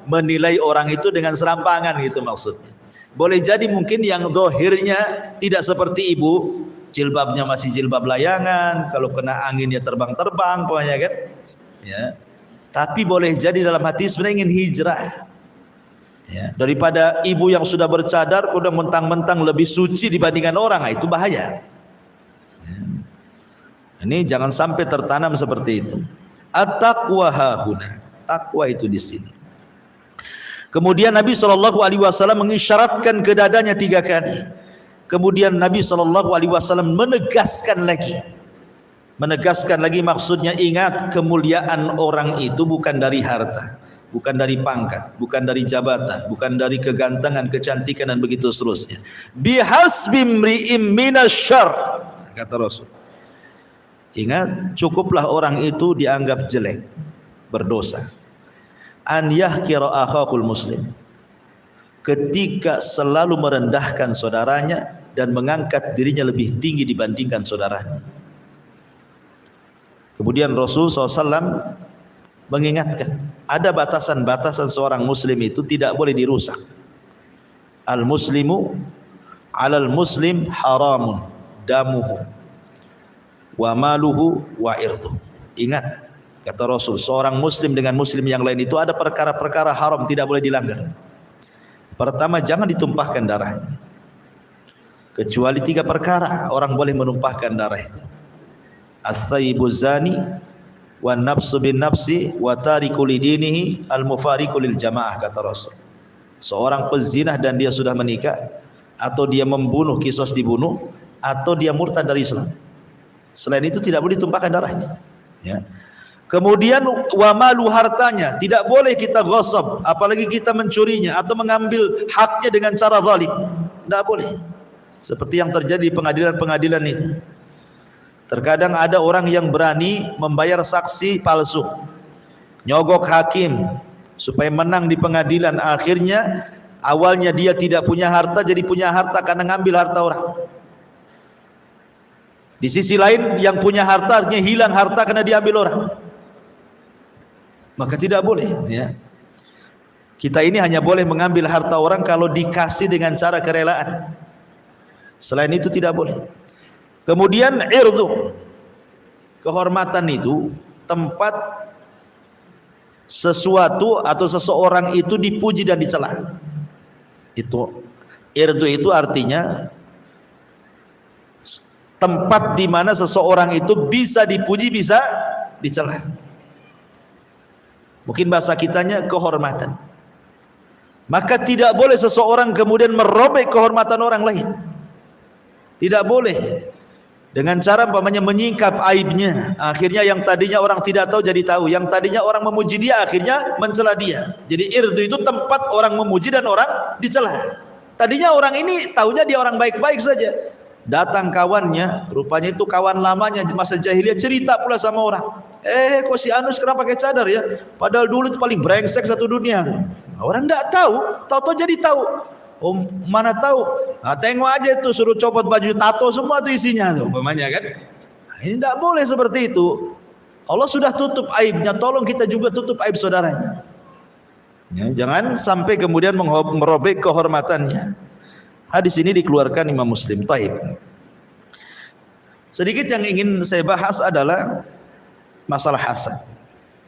A: menilai orang itu dengan serampangan gitu maksudnya. Boleh jadi mungkin yang dohirnya tidak seperti ibu, jilbabnya masih jilbab layangan, kalau kena angin ya terbang-terbang pokoknya kan, ya. Tapi boleh jadi dalam hati sebenarnya ingin hijrah, ya. Daripada ibu yang sudah bercadar udah mentang-mentang lebih suci dibandingkan orang, itu bahaya. Ya. Ini jangan sampai tertanam seperti itu. At-taqwa hahuna, takwa itu di sini. Kemudian Nabi SAW mengisyaratkan ke dadanya 3 kali. Kemudian Nabi SAW menegaskan lagi maksudnya, ingat kemuliaan orang itu bukan dari harta, bukan dari pangkat, bukan dari jabatan, bukan dari kegantengan, kecantikan dan begitu seterusnya. Bihasbi mri'im minasyarr, kata Rasul. Ingat, cukuplah orang itu dianggap jelek, berdosa, an yahkira akhakul muslim, ketika selalu merendahkan saudaranya dan mengangkat dirinya lebih tinggi dibandingkan saudaranya. Kemudian Rasul SAW mengingatkan ada batasan-batasan seorang muslim itu tidak boleh dirusak. Al muslimu alal muslim haramun damuhu wa maluhu wa irduhu. Ingat, kata Rasul, seorang muslim dengan muslim yang lain itu ada perkara-perkara haram tidak boleh dilanggar. Pertama, jangan ditumpahkan darahnya. kecuali 3 perkara orang boleh menumpahkan darah itu. As-sayyibu zani, wan nafsu bin nafsi, wa tariku lidinihi, al-mufariqu lil jamaah, kata Rasul. Seorang pezina dan dia sudah menikah, atau dia membunuh, kisos dibunuh, atau dia murtad dari Islam. Selain itu tidak boleh ditumpahkan darahnya, ya. Kemudian wa malu, hartanya tidak boleh kita ghasab, apalagi kita mencurinya atau mengambil haknya dengan cara zalim. Tidak boleh. Seperti yang terjadi di pengadilan-pengadilan itu. Terkadang ada orang yang berani membayar saksi palsu, nyogok hakim supaya menang di pengadilan. Akhirnya awalnya dia tidak punya harta, jadi punya harta karena ngambil harta orang. Di sisi lain yang punya harta artinya hilang harta karena diambil orang. Maka tidak boleh, ya. Kita ini hanya boleh mengambil harta orang kalau dikasih dengan cara kerelaan. Selain itu tidak boleh. Kemudian irdu, kehormatan itu tempat sesuatu atau seseorang itu dipuji dan dicela. Itu irdu itu artinya tempat di mana seseorang itu bisa dipuji, bisa dicela. Mungkin bahasa kitanya kehormatan. Maka tidak boleh seseorang kemudian merobek kehormatan orang lain. Tidak boleh. Dengan cara umpamanya menyingkap aibnya. Akhirnya yang tadinya orang tidak tahu jadi tahu. Yang tadinya orang memuji dia akhirnya mencela dia. Jadi irdu itu tempat orang memuji dan orang dicela. Tadinya orang ini tahunya dia orang baik-baik saja. Datang kawannya, rupanya itu kawan lamanya masa jahiliyah, cerita pula sama orang. Kok si Anu sekarang pakai cadar ya? Padahal dulu itu paling brengsek satu dunia. Orang tidak tahu, tahu-tahu jadi tahu. Oh, mana tahu? Nah, tengok aja itu, suruh copot baju tato semua itu isinya tuh, umpamanya kan? Nah, ini tidak boleh seperti itu. Allah sudah tutup aibnya, tolong kita juga tutup aib saudaranya. Ya, jangan sampai kemudian merobek kehormatannya. Hadis ini dikeluarkan Imam Muslim. Taib. Sedikit yang ingin saya bahas adalah masalah hasad.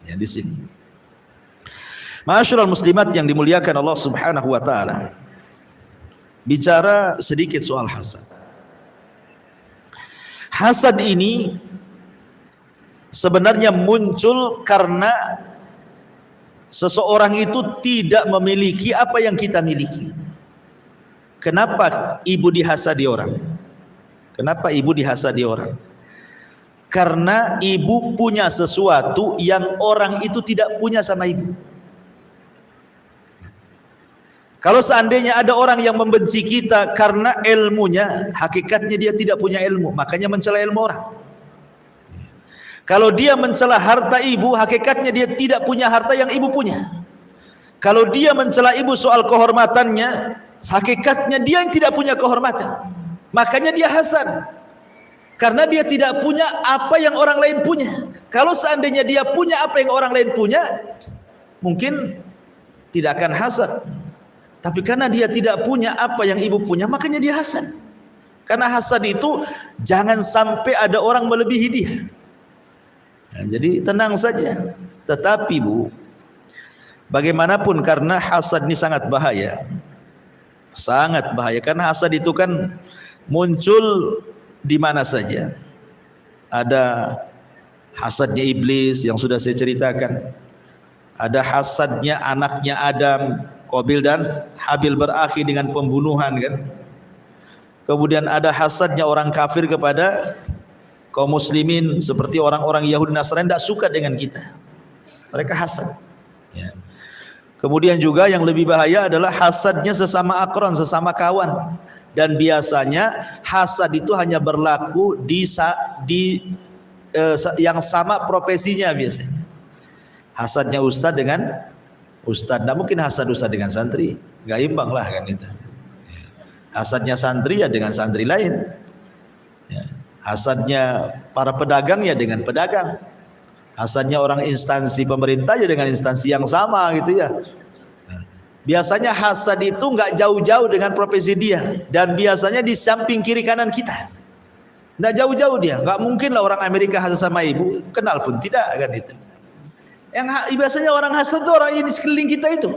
A: Ya, di sini. Ma'asyiral muslimat yang dimuliakan Allah Subhanahu wa taala. Bicara sedikit soal hasad. Hasad ini sebenarnya muncul karena seseorang itu tidak memiliki apa yang kita miliki. Kenapa ibu dihasadi orang? Kenapa ibu dihasadi orang? Karena ibu punya sesuatu yang orang itu tidak punya sama ibu. Kalau seandainya ada orang yang membenci kita karena ilmunya, hakikatnya dia tidak punya ilmu, makanya mencela ilmu orang. Kalau dia mencela harta ibu, hakikatnya dia tidak punya harta yang ibu punya. Kalau dia mencela ibu soal kehormatannya, hakikatnya dia yang tidak punya kehormatan, makanya dia hasad karena dia tidak punya apa yang orang lain punya. Kalau seandainya dia punya apa yang orang lain punya, mungkin tidak akan hasad. Tapi karena dia tidak punya apa yang ibu punya, makanya dia hasad. Karena hasad itu jangan sampai ada orang melebihi dia. Nah, jadi tenang saja. Tetapi Bu, bagaimanapun karena hasad ini sangat bahaya. Sangat bahaya, karena hasad itu kan muncul di mana saja. Ada hasadnya iblis yang sudah saya ceritakan. Ada hasadnya anaknya Adam, Qabil dan Habil, berakhir dengan pembunuhan kan. Kemudian ada hasadnya orang kafir kepada kaum muslimin, seperti orang-orang Yahudi Nasrani tidak suka dengan kita. Mereka hasad. Ya. Kemudian juga yang lebih bahaya adalah hasadnya sesama akron, sesama kawan. Dan biasanya hasad itu hanya berlaku yang sama profesinya biasanya. Hasadnya ustadz dengan ustadz, tidak mungkin hasad ustadz dengan santri, nggak imbang lah kan itu. Hasadnya santri ya dengan santri lain. Ya. Hasadnya para pedagang ya dengan pedagang. Hasadnya orang instansi pemerintah ya dengan instansi yang sama gitu ya. Biasanya hasad itu nggak jauh-jauh dengan profesi dia, dan biasanya di samping kiri kanan kita. Nggak jauh-jauh dia, nggak mungkin lah orang Amerika hasad sama ibu, kenal pun tidak kan itu. Yang biasanya orang hasad itu orang yang di sekeliling kita itu.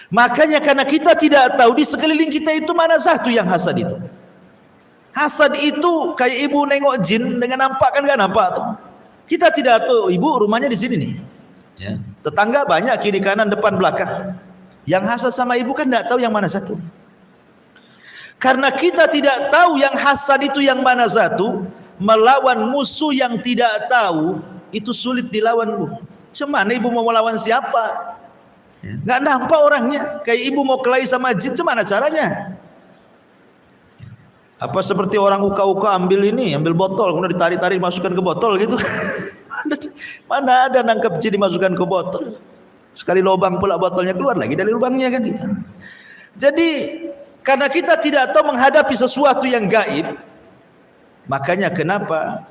A: Makanya karena kita tidak tahu di sekeliling kita itu mana satu yang hasad itu. Hasad itu kayak ibu nengok jin dengan nampak, kan nggak nampak tuh. Kita tidak tahu ibu rumahnya di sini nih. Ya. Tetangga banyak kiri kanan depan belakang. Yang hasad sama ibu kan tidak tahu yang mana satu. Karena kita tidak tahu yang hasad itu yang mana satu, melawan musuh yang tidak tahu itu sulit dilawan, Bu. Cemana ibu mau melawan siapa? Nggak nampak orangnya. Kayak ibu mau kelahi sama jin, cemana caranya? Apa seperti orang uka-uka ambil botol, kemudian ditarik-tarik masukkan ke botol gitu? Mana ada nangkep jin dimasukkan ke botol? Sekali lubang pula botolnya keluar lagi dari lubangnya kan gitu. Jadi karena kita tidak tahu menghadapi sesuatu yang gaib, makanya kenapa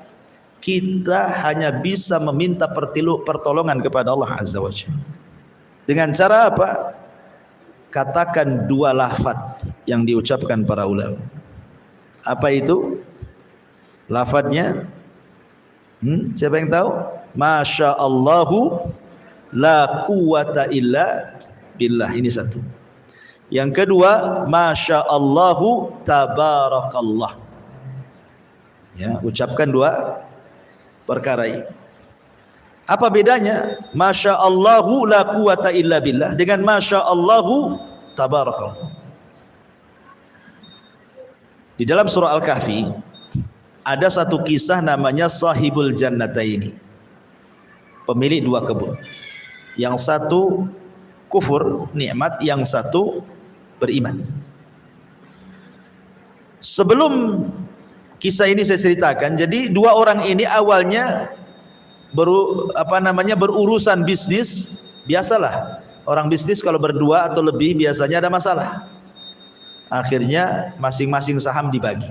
A: kita hanya bisa meminta pertolongan kepada Allah Azza wa Jalla. Dengan cara apa? Katakan dua lafaz yang diucapkan para ulama. Apa itu lafadznya? Siapa yang tahu? Masya Allahu la quwata illa billah. Ini satu. Yang kedua, Masya Allahu tabarakallah. Ya, ucapkan dua perkara ini. Apa bedanya Masya Allahu la quwata illa billah dengan Masya Allahu tabarakallah? Di dalam surah Al-Kahfi ada satu kisah namanya Sahibul Jannataini, pemilik dua kebun. Yang satu kufur nikmat, yang satu beriman. Sebelum kisah ini saya ceritakan, jadi dua orang ini awalnya berurusan bisnis. Biasalah orang bisnis kalau berdua atau lebih biasanya ada masalah. Akhirnya masing-masing saham dibagi.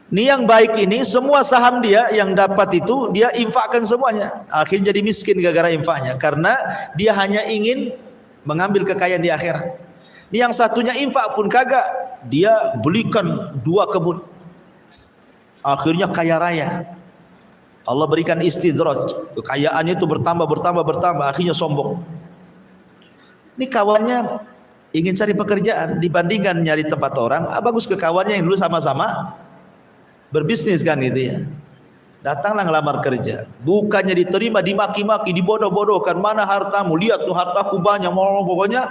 A: Ini yang baik ini semua saham dia yang dapat itu dia infakkan semuanya. Akhirnya jadi miskin gara-gara infaknya, karena dia hanya ingin mengambil kekayaan di akhirat. Ini yang satunya infak pun kagak, dia belikan dua kebun. Akhirnya kaya raya. Allah berikan istidraj, kekayaannya itu bertambah, akhirnya sombong. Ini kawannya ingin cari pekerjaan, dibandingkan nyari tempat orang, bagus ke kawannya yang dulu sama-sama berbisnis kan gitu ya. Datanglah ngelamar kerja, bukannya diterima, dimaki-maki, dibodoh-bodohkan. Mana hartamu? Lihat tuh hartaku banyak, pokoknya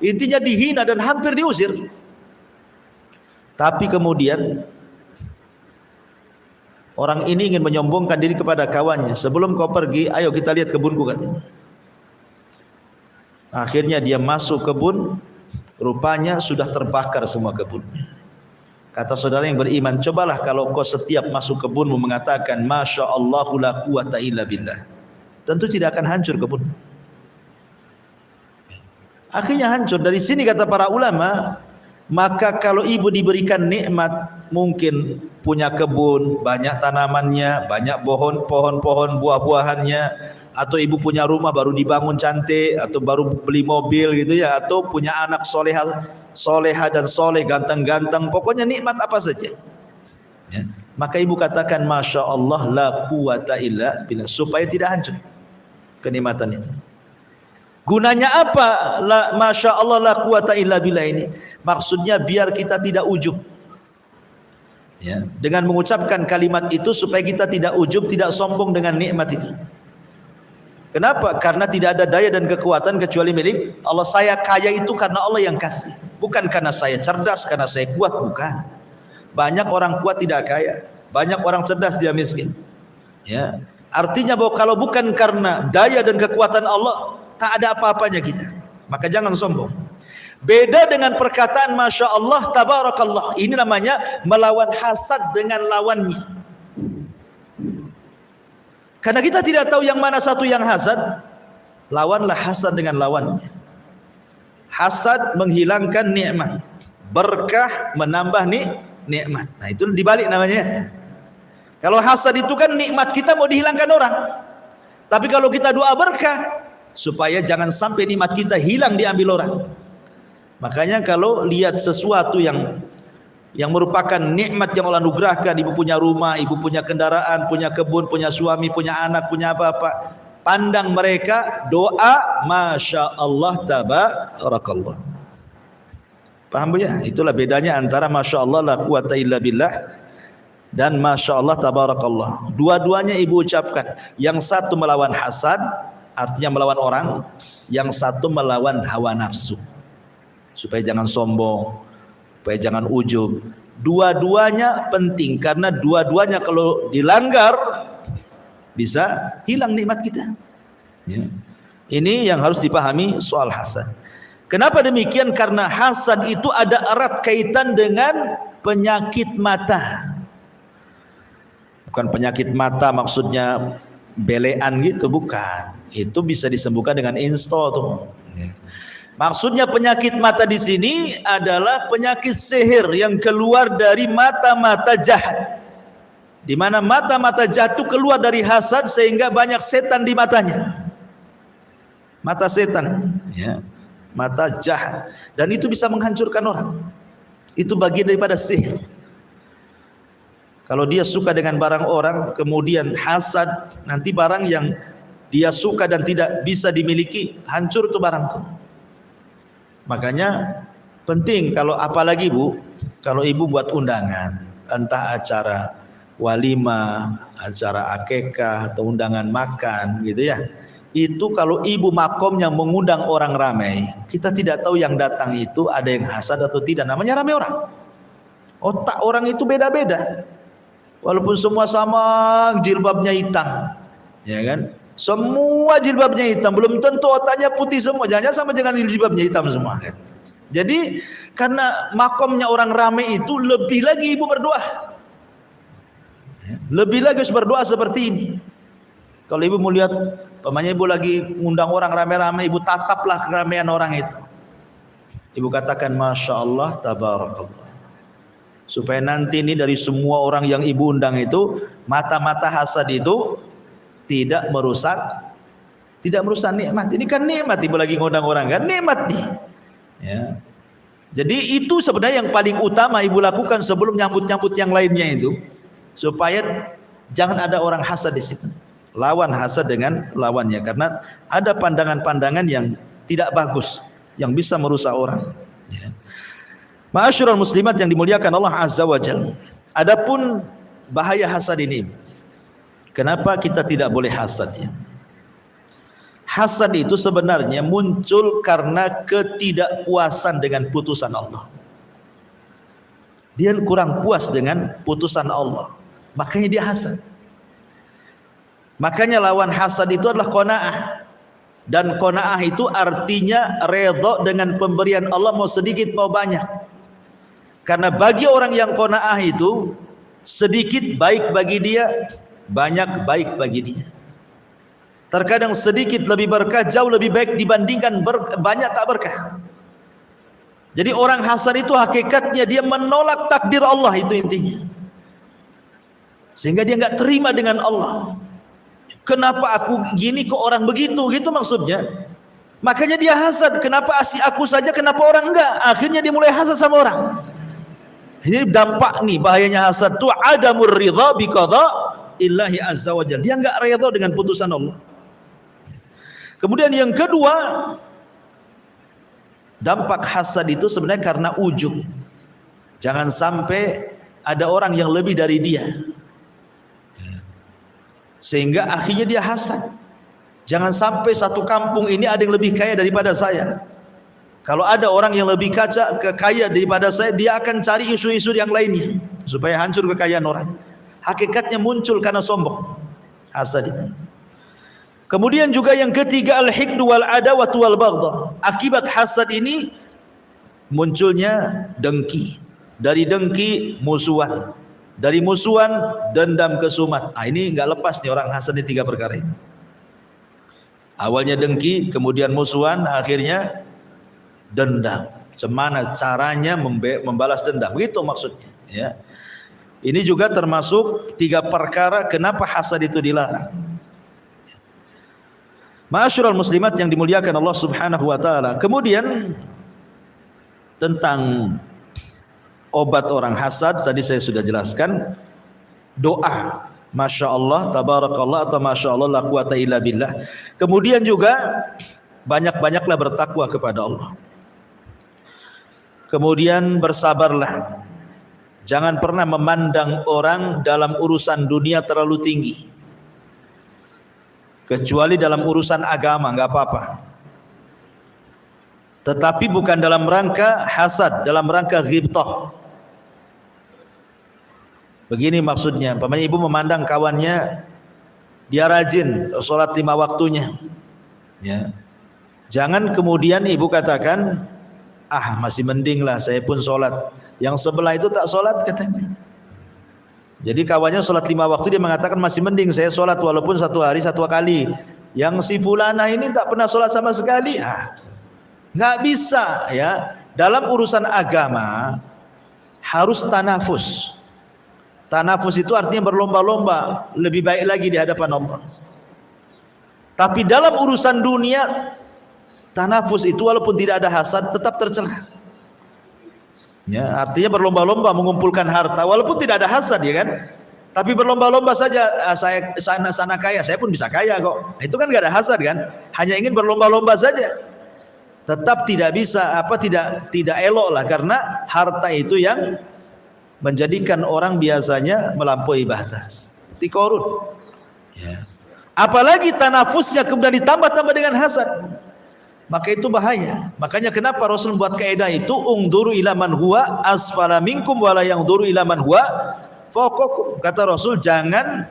A: intinya dihina dan hampir diusir. Tapi kemudian orang ini ingin menyombongkan diri kepada kawannya. Sebelum kau pergi, ayo kita lihat kebunku, katanya. Akhirnya dia masuk kebun, rupanya sudah terbakar semua kebunnya. Kata saudara yang beriman, cobalah kalau kau setiap masuk kebunmu mengatakan Masya Allahu la quwata illa billah, tentu tidak akan hancur kebun. Akhirnya hancur. Dari sini kata para ulama, maka kalau ibu diberikan nikmat, mungkin punya kebun, banyak tanamannya, banyak pohon-pohon buah-buahannya, atau ibu punya rumah baru dibangun cantik, atau baru beli mobil gitu ya, atau punya anak soleha dan soleh, ganteng-ganteng, pokoknya nikmat apa saja ya. Maka ibu katakan Masya Allah la quwata illa billah, supaya tidak hancur kenikmatan itu. Gunanya apa Masya Allah la quwata illa billah ini? Maksudnya biar kita tidak ujub ya, dengan mengucapkan kalimat itu supaya kita tidak ujub, tidak sombong dengan nikmat itu. Kenapa? Karena tidak ada daya dan kekuatan kecuali milik Allah. Saya kaya itu karena Allah yang kasih, bukan karena saya cerdas, karena saya kuat, bukan. Banyak orang kuat tidak kaya, banyak orang cerdas dia miskin ya. Artinya bahwa kalau bukan karena daya dan kekuatan Allah, tak ada apa-apanya kita. Maka jangan sombong. Beda dengan perkataan Masya Allah tabarakallah, ini namanya melawan hasad dengan lawannya. Karena kita tidak tahu yang mana satu yang hasad, lawanlah hasad dengan lawannya. Hasad menghilangkan nikmat, berkah menambah nikmat. Nah itu dibalik namanya. Kalau hasad itu kan nikmat kita mau dihilangkan orang, tapi kalau kita doa berkah supaya jangan sampai nikmat kita hilang diambil orang. Makanya kalau lihat sesuatu yang merupakan nikmat yang Allah anugerahkan, ibu punya rumah, ibu punya kendaraan, punya kebun, punya suami, punya anak, punya apa-apa, pandang mereka, doa Masya Allah tabarakallah. Paham Bu ya? Itulah bedanya antara Masya Allah la quwata illa billah dan Masya Allah tabarakallah. Dua-duanya ibu ucapkan. Yang satu melawan hasad, artinya melawan orang. Yang satu melawan hawa nafsu, supaya jangan sombong, supaya jangan ujub. Dua-duanya penting, karena dua-duanya kalau dilanggar bisa hilang nikmat kita ya. Ini yang harus dipahami soal hasad. Kenapa demikian? Karena hasad itu ada erat kaitan dengan penyakit mata. Bukan penyakit mata maksudnya belean gitu, bukan. Itu bisa disembuhkan dengan insto tuh. Maksudnya penyakit mata di sini adalah penyakit sihir yang keluar dari mata-mata jahat. Di mana mata-mata jahat itu keluar dari hasad sehingga banyak setan di matanya. Mata setan, ya. Mata jahat, dan itu bisa menghancurkan orang. Itu bagian daripada sihir. Kalau dia suka dengan barang orang, kemudian hasad, nanti barang yang dia suka dan tidak bisa dimiliki, hancur tuh barang tuh. Makanya penting, kalau apalagi Bu, kalau ibu buat undangan, entah acara walimah, acara akikah atau undangan makan gitu ya. Itu kalau ibu makomnya mengundang orang ramai, kita tidak tahu yang datang itu ada yang hasad atau tidak, namanya ramai orang. Otak orang itu beda-beda. Walaupun semua sama jilbabnya hitam, ya kan? Semua jilbabnya hitam, belum tentu otaknya putih semua. Jangan sama dengan jilbabnya hitam semua. Kan? Jadi karena makomnya orang ramai itu, lebih lagi ibu berdoa. Lebih lagi harus berdoa seperti ini. Kalau ibu mau lihat, pamannya ibu lagi ngundang orang ramai-ramai, ibu tataplah keramaian orang itu. Ibu katakan Masya Allah, tabarakallah. Supaya nanti ini dari semua orang yang ibu undang itu, mata-mata hasad itu tidak merusak nikmat. Ini kan nikmat, ibu lagi ngundang orang kan, nikmat nih. Ya. Jadi itu sebenarnya yang paling utama ibu lakukan sebelum nyambut-nyambut yang lainnya itu, supaya jangan ada orang hasad di situ. Lawan hasad dengan lawannya, karena ada pandangan-pandangan yang tidak bagus yang bisa merusak orang. Ya. Ma'asyiral muslimat yang dimuliakan Allah Azza wa Jalla. Adapun bahaya hasad ini, kenapa kita tidak boleh hasad ya? Hasad itu sebenarnya muncul karena ketidakpuasan dengan putusan Allah. Dia kurang puas dengan putusan Allah, makanya dia hasad. Makanya lawan hasad itu adalah qanaah. Dan qanaah itu artinya redha dengan pemberian Allah, mau sedikit mau banyak. Karena bagi orang yang qanaah itu, sedikit baik bagi dia, banyak baik bagi dia. Terkadang sedikit lebih berkah, jauh lebih baik dibandingkan banyak tak berkah. Jadi orang hasad itu hakikatnya dia menolak takdir Allah, itu intinya. Sehingga dia enggak terima dengan Allah. Kenapa aku gini kok orang begitu, gitu maksudnya. Makanya dia hasad, kenapa aku saja, kenapa orang enggak? Akhirnya dia mulai hasad sama orang. Ini dampak nih bahayanya hasad tuh, adamur ridha bi qada illahi azza wa jalla. Dia enggak redha dengan putusan Allah. Kemudian yang kedua, dampak hasad itu sebenarnya karena ujub. Jangan sampai ada orang yang lebih dari dia, sehingga akhirnya dia hasad. Jangan sampai satu kampung ini ada yang lebih kaya daripada saya. Kalau ada orang yang lebih kaya daripada saya, dia akan cari isu-isu yang lainnya supaya hancur kekayaan orang. Hakikatnya muncul karena sombong, hasad itu. Kemudian juga yang ketiga, al-hiqdu wal adawatu wal baghdha. Akibat hasad ini munculnya dengki. Dari dengki musuhan. Dari musuhan dendam kesumat. Ini enggak lepas nih orang hasad, ini tiga perkara ini. Awalnya dengki, kemudian musuhan, akhirnya dendam. Bagaimana caranya membalas dendam, begitu maksudnya ya. Ini juga termasuk tiga perkara kenapa hasad itu dilarang. Ma'asyiral muslimat yang dimuliakan Allah Subhanahu wa taala. Kemudian tentang obat orang hasad tadi saya sudah jelaskan, doa Masya Allah, tabarakallah, atau Masya Allah, la quwata illa billah. Kemudian juga banyak-banyaklah bertakwa kepada Allah. Kemudian bersabarlah. Jangan pernah memandang orang dalam urusan dunia terlalu tinggi. Kecuali dalam urusan agama, enggak apa-apa. Tetapi bukan dalam rangka hasad, dalam rangka ghibtah. Begini maksudnya, umpamanya ibu memandang kawannya dia rajin sholat 5 waktunya, ya. Jangan kemudian ibu katakan, ah masih mending lah saya pun sholat, yang sebelah itu tak sholat katanya. Jadi kawannya sholat 5 waktu, dia mengatakan masih mending saya sholat walaupun 1 hari 1 kali. Yang si fulana ini tak pernah sholat sama sekali. Nggak bisa ya. Dalam urusan agama harus tanafus. Tanafus itu artinya berlomba-lomba, lebih baik lagi di hadapan Allah. Tapi dalam urusan dunia, tanafus itu walaupun tidak ada hasad tetap tercela. Ya, artinya berlomba-lomba mengumpulkan harta walaupun tidak ada hasad, ya kan? Tapi berlomba-lomba saja, saya sana kaya, saya pun bisa kaya kok. Itu kan nggak ada hasad kan? Hanya ingin berlomba-lomba saja. Tetap tidak bisa, tidak elok lah, karena harta itu yang menjadikan orang biasanya melampaui batas. Seperti Qarun. Ya. Apalagi tanafusnya kemudian ditambah-tambah dengan hasad. Maka itu bahaya. Makanya kenapa Rasul membuat kaidah itu, ungduru ila man huwa asfala minkum wala yangduru ila man huwa fawqakum. Kata Rasul, jangan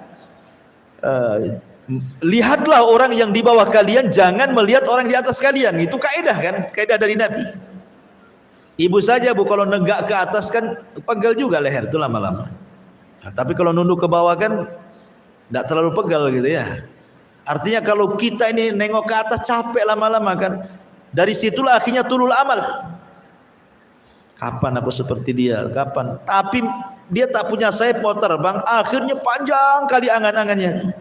A: lihatlah orang yang di bawah kalian, jangan melihat orang di atas kalian. Itu kaidah kan? Kaidah dari Nabi. Ibu saja bu, kalau negak ke atas kan pegel juga leher itu lama-lama. Nah, tapi kalau nunduk ke bawah kan tidak terlalu pegal gitu ya. Artinya kalau kita ini nengok ke atas capek lama-lama kan. Dari situlah akhirnya tulul amal. Kapan aku seperti dia? Kapan? Tapi dia tak punya sayap mau terbang. Akhirnya panjang kali angan-angannya.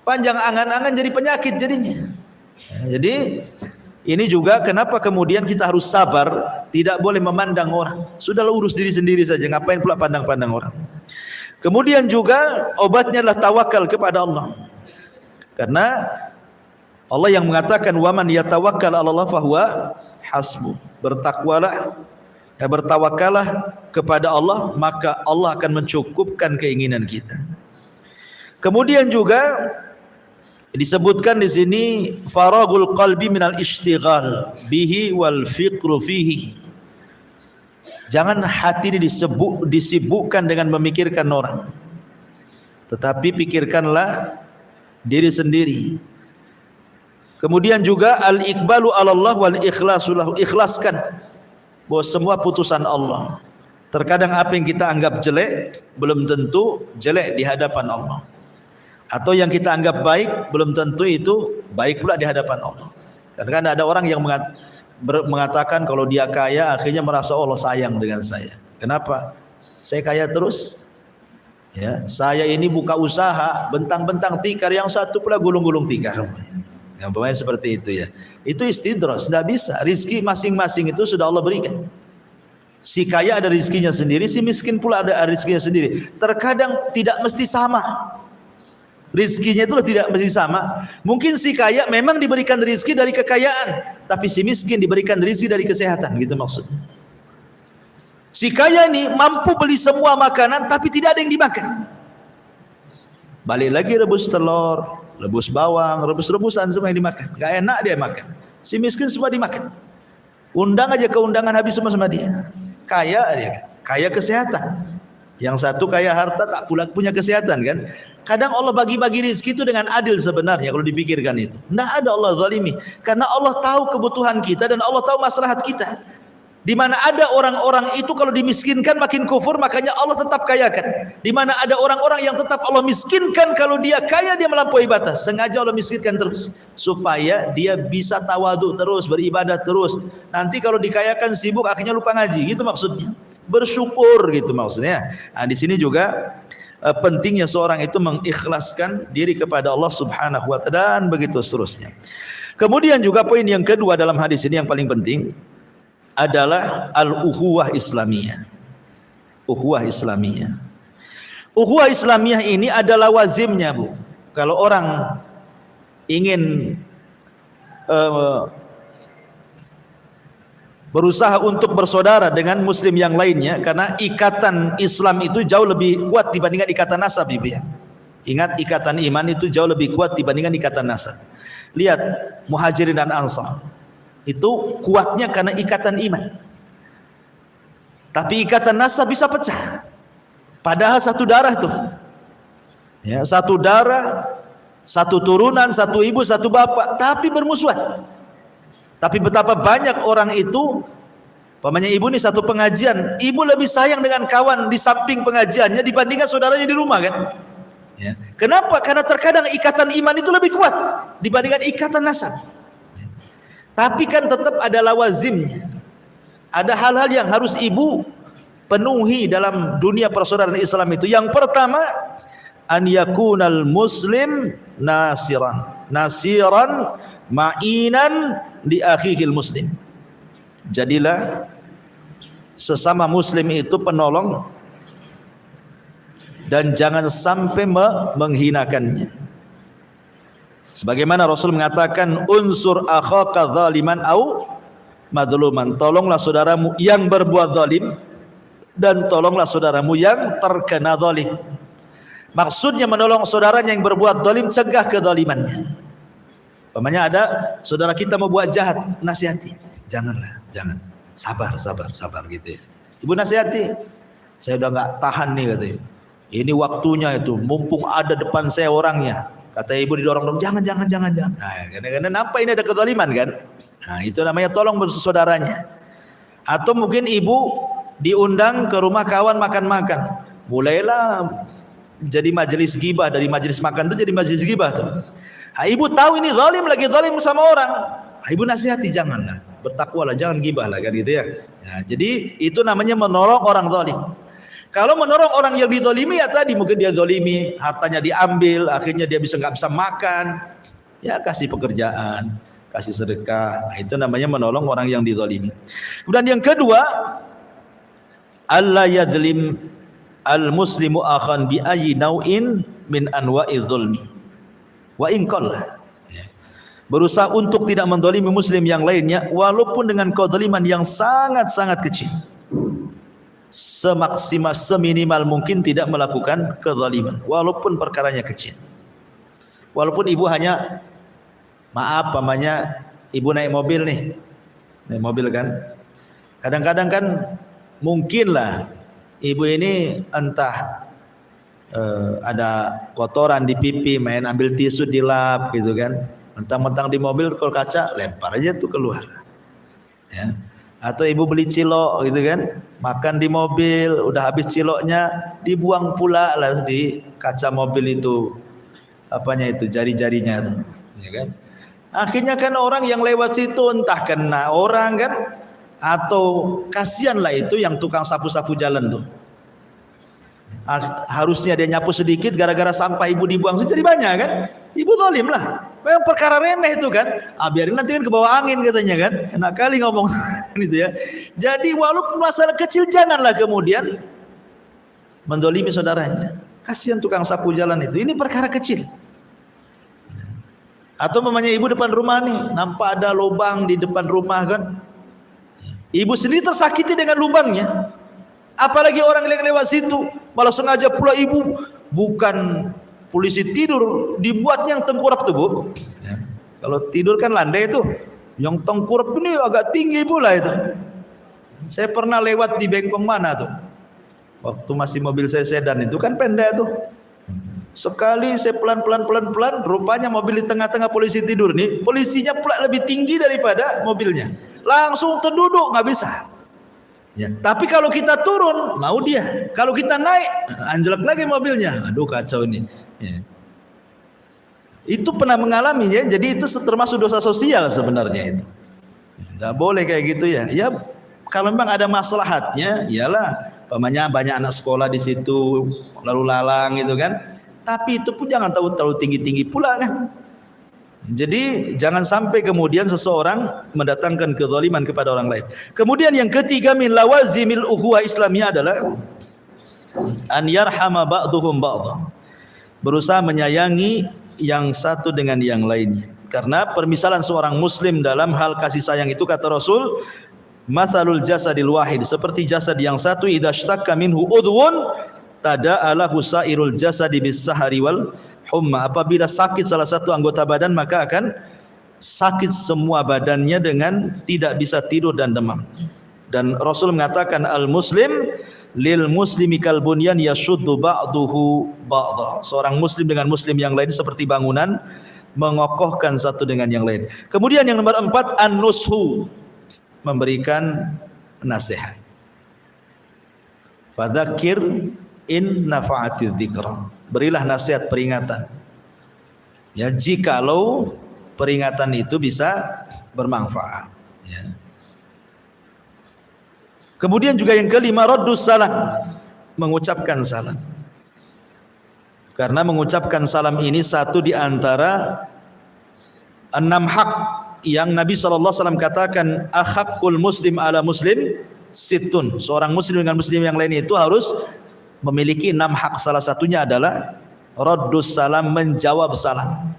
A: Panjang angan-angan jadi penyakit jadinya. Jadi ini juga kenapa kemudian kita harus sabar, tidak boleh memandang orang. Sudahlah urus diri sendiri saja, ngapain pula pandang-pandang orang. Kemudian juga obatnya adalah tawakal kepada Allah. Karena Allah yang mengatakan waman yatawakkal 'ala Allah fahuwa hasbuh. Bertawakallah kepada Allah, maka Allah akan mencukupkan keinginan kita. Kemudian juga disebutkan di sini faragul qalbi minal ishtighal bihi wal fiqru fihi. Jangan hati ini disibukkan dengan memikirkan orang, tetapi pikirkanlah diri sendiri. Kemudian juga al-iqbalu 'ala Allah wal ikhlasu lahu. Ikhlaskan bahwa semua putusan Allah. Terkadang apa yang kita anggap jelek belum tentu jelek di hadapan Allah. Atau yang kita anggap baik belum tentu itu baik pula di hadapan Allah. Karena ada orang yang mengatakan kalau dia kaya akhirnya merasa Allah sayang dengan saya. Kenapa? Saya kaya terus. Ya, saya ini buka usaha bentang-bentang tikar, yang satu pula gulung-gulung tikar. Yang pemain seperti itu ya. Itu istidros, tidak bisa. Rizki masing-masing itu sudah Allah berikan. Si kaya ada rizkinya sendiri, si miskin pula ada rizkinya sendiri. Terkadang tidak mesti sama. Rizkinya itu tidak mesti sama. Mungkin si kaya memang diberikan rizki dari kekayaan, tapi si miskin diberikan rizki dari kesehatan, gitu maksudnya. Si kaya ini mampu beli semua makanan, tapi tidak ada yang dimakan. Balik lagi rebus telur, rebus bawang, rebus-rebusan semua yang dimakan. Gak enak dia makan. Si miskin semua dimakan. Undang aja ke undangan habis semua sama dia. Kaya dia, kaya kesehatan. Yang satu kaya harta tak pula punya kesehatan kan. Kadang Allah bagi-bagi rezeki itu dengan adil sebenarnya kalau dipikirkan itu. Tidak ada Allah zalimi. Karena Allah tahu kebutuhan kita dan Allah tahu maslahat kita. Di mana ada orang-orang itu kalau dimiskinkan makin kufur, makanya Allah tetap kayakan. Di mana ada orang-orang yang tetap Allah miskinkan, kalau dia kaya dia melampaui batas. Sengaja Allah miskinkan terus supaya dia bisa tawadu terus, beribadah terus. Nanti kalau dikayakan sibuk akhirnya lupa ngaji, gitu maksudnya. Bersyukur gitu maksudnya. Nah, di sini juga pentingnya seorang itu mengikhlaskan diri kepada Allah Subhanahu wa ta'ala dan begitu seterusnya. Kemudian juga poin yang kedua dalam hadis ini yang paling penting adalah al-ukhuwah Islamiyah. Ukhuwah Islamiyah. Ukhuwah Islamiyah ini adalah wazimnya, Bu. Kalau orang ingin berusaha untuk bersaudara dengan muslim yang lainnya, karena ikatan Islam itu jauh lebih kuat dibandingkan ikatan nasab, Ibu ya. Ingat, ikatan iman itu jauh lebih kuat dibandingkan ikatan nasab. Lihat Muhajirin dan Ansar, itu kuatnya karena ikatan iman. Tapi ikatan nasab bisa pecah. Padahal satu darah tuh. Ya, satu darah, satu turunan, satu ibu, satu bapak, tapi bermusuhan. Tapi betapa banyak orang itu, pamannya ibu nih satu pengajian, ibu lebih sayang dengan kawan di samping pengajiannya dibandingkan saudaranya di rumah kan? Ya. Kenapa? Karena terkadang ikatan iman itu lebih kuat dibandingkan ikatan nasab. Ya. Tapi kan tetap ada lawazimnya. Ada hal-hal yang harus ibu penuhi dalam dunia persaudaraan Islam itu. Yang pertama, an yakunal muslim nasiran ma'inan di akhihil muslim. Jadilah sesama muslim itu penolong dan jangan sampai menghinakannya. Sebagaimana Rasul mengatakan, unsur akhaka zaliman au madluman, tolonglah saudaramu yang berbuat zalim dan tolonglah saudaramu yang terkena zalim. Maksudnya menolong saudaranya yang berbuat zalim, cegah kezalimannya. Umpamanya ada saudara kita mau buat jahat, nasihati, janganlah, jangan, sabar gitu ya. Ibu nasihati, saya udah nggak tahan nih katanya, ini waktunya itu, mumpung ada depan saya orangnya. Kata ibu didorong, jangan. Nah, karena nampak ini ada kezaliman kan. Nah, itu namanya tolong saudaranya. Atau mungkin ibu diundang ke rumah kawan makan-makan, mulailah jadi majelis gibah, dari majelis makan itu jadi majelis gibah tuh. Nah, ibu tahu ini zalim, lagi zalim sama orang. Nah, ibu nasihati, janganlah, bertakwalah, jangan gibah lah kan gitu ya. Nah, jadi itu namanya menolong orang zalim. Kalau menolong orang yang dizalimi, ya tadi mungkin dia zalimi, hartanya diambil, akhirnya dia nggak bisa makan, ya kasih pekerjaan, kasih sedekah. Nah, itu namanya menolong orang yang dizalimi. Kemudian yang kedua, alla yadlim al muslimu akhan bi ayyi nau'in min anwa'iz zulmi wa in qalla. Berusaha untuk tidak menzalimi muslim yang lainnya walaupun dengan kezaliman yang sangat-sangat kecil. Seminimal mungkin tidak melakukan kezaliman walaupun perkaranya kecil. Walaupun ibu hanya, maaf pamannya, ibu naik mobil nih, naik mobil kan, kadang-kadang kan mungkinlah ibu ini entah ada kotoran di pipi, main ambil tisu dilap gitu kan, mentang-mentang di mobil kalau kaca lempar aja tuh keluar ya. Atau ibu beli cilok gitu kan, makan di mobil, udah habis ciloknya dibuang pula lah di kaca mobil itu, apanya itu, jari-jarinya tuh, ya kan. Akhirnya kan orang yang lewat situ entah kena orang kan, atau kasihanlah itu yang tukang sapu-sapu jalan tuh. Harusnya dia nyapu sedikit, gara-gara sampah ibu dibuang jadi banyak kan, ibu zalim lah. Memang perkara remeh itu kan, biarin nanti kan ke bawah angin katanya kan, enak kali ngomong gitu ya. Jadi walaupun masalah kecil, janganlah kemudian menzalimi saudaranya. Kasihan tukang sapu jalan itu, ini perkara kecil. Atau mamanya ibu depan rumah nih, nampak ada lubang di depan rumah kan, ibu sendiri tersakiti dengan lubangnya, apalagi orang yang lewat situ, malah sengaja pula ibu, bukan polisi tidur, dibuatnya yang tengkurap tuh bu ya. Kalau tidur kan landai itu, yang tengkurap ini agak tinggi pula itu. Saya pernah lewat di Bengkong mana tuh, waktu masih mobil saya sedan itu kan pendek tuh, sekali saya pelan-pelan, rupanya mobil di tengah-tengah polisi tidur nih, polisinya pula lebih tinggi daripada mobilnya, langsung terduduk nggak bisa ya. Tapi kalau kita turun mau dia, kalau kita naik anjlok lagi mobilnya, aduh kacau ini ya. Itu pernah mengalami ya. Jadi itu termasuk dosa sosial sebenarnya itu, nggak boleh kayak gitu ya. Ya kalau memang ada maslahatnya, iyalah, pamannya banyak anak sekolah di situ lalu lalang gitu kan, tapi itu pun jangan terlalu tinggi-tinggi pula kan. Jadi jangan sampai kemudian seseorang mendatangkan kezaliman kepada orang lain. Kemudian yang ketiga, min lawazimil ukhuwah Islamiyah adalah an yarhama ba'duhum ba'dha, berusaha menyayangi yang satu dengan yang lainnya. Karena permisalan seorang muslim dalam hal kasih sayang itu, kata Rasul, Mathalul jasadil wahid, seperti jasad yang satu, idza ishtaka minhu udhun tada'alahu sairul jasadi bis-sahari wal humma. Apabila sakit salah satu anggota badan, maka akan sakit semua badannya dengan tidak bisa tidur dan demam. Dan Rasul mengatakan al-muslim lil muslimi kal bunyan yashuddu ba'duhu ba'dha. Seorang muslim dengan muslim yang lain seperti bangunan, mengokohkan satu dengan yang lain. Kemudian yang nomor 4, an-nushu, memberikan nasihat. Fadzakir in nafa'atiz dzikra, berilah nasihat, peringatan. Ya, jikalau peringatan itu bisa bermanfaat. Ya. Kemudian juga yang kelima, raddus salam, mengucapkan salam. Karena mengucapkan salam ini satu di antara 6 hak yang Nabi SAW katakan, ahaqqul muslim ala muslim situn. Seorang muslim dengan muslim yang lain itu harus memiliki 6 hak. Salah satunya adalah raddus salam, menjawab salam.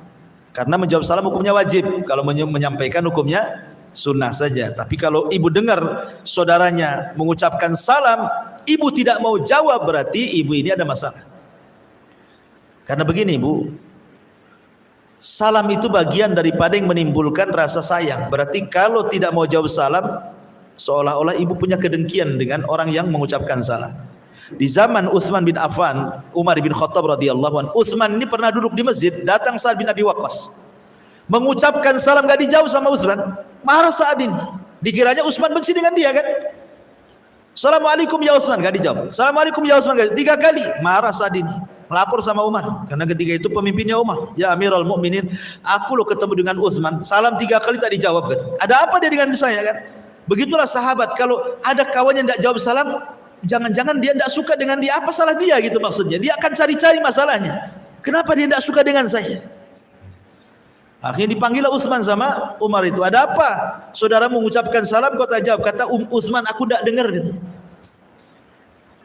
A: Karena menjawab salam hukumnya wajib, kalau menyampaikan hukumnya sunnah saja. Tapi kalau ibu dengar saudaranya mengucapkan salam, ibu tidak mau jawab, berarti ibu ini ada masalah. Karena begini Bu, salam itu bagian daripada yang menimbulkan rasa sayang. Berarti kalau tidak mau jawab salam, seolah-olah ibu punya kedengkian dengan orang yang mengucapkan salam. Di zaman Utsman bin Affan, Umar bin Khattab radhiyallahu anhu, Utsman ini pernah duduk di masjid, datang Sa'ad bin Abi Waqqas, mengucapkan salam gak dijawab sama Utsman. Marah Sa'ad ini, dikiranya Utsman benci dengan dia kan. Assalamualaikum ya Utsman, gak dijawab. Assalamualaikum ya Utsman, 3 kali. Marah Sa'ad ini, lapor sama Umar, karena ketika itu pemimpinnya Umar. Ya Amirul Mukminin, aku lo ketemu dengan Utsman, salam 3 kali tak dijawab kan. Ada apa dia dengan saya kan? Begitulah sahabat, kalau ada kawan yang tidak jawab salam, jangan-jangan dia tidak suka dengan dia. Apa salah dia gitu maksudnya? Dia akan cari-cari masalahnya. Kenapa dia tidak suka dengan saya? Akhirnya dipanggil Utsman sama Umar itu. Ada apa? Saudara mengucapkan salam kau tak jawab. Kata Utsman, aku tidak dengar gitu.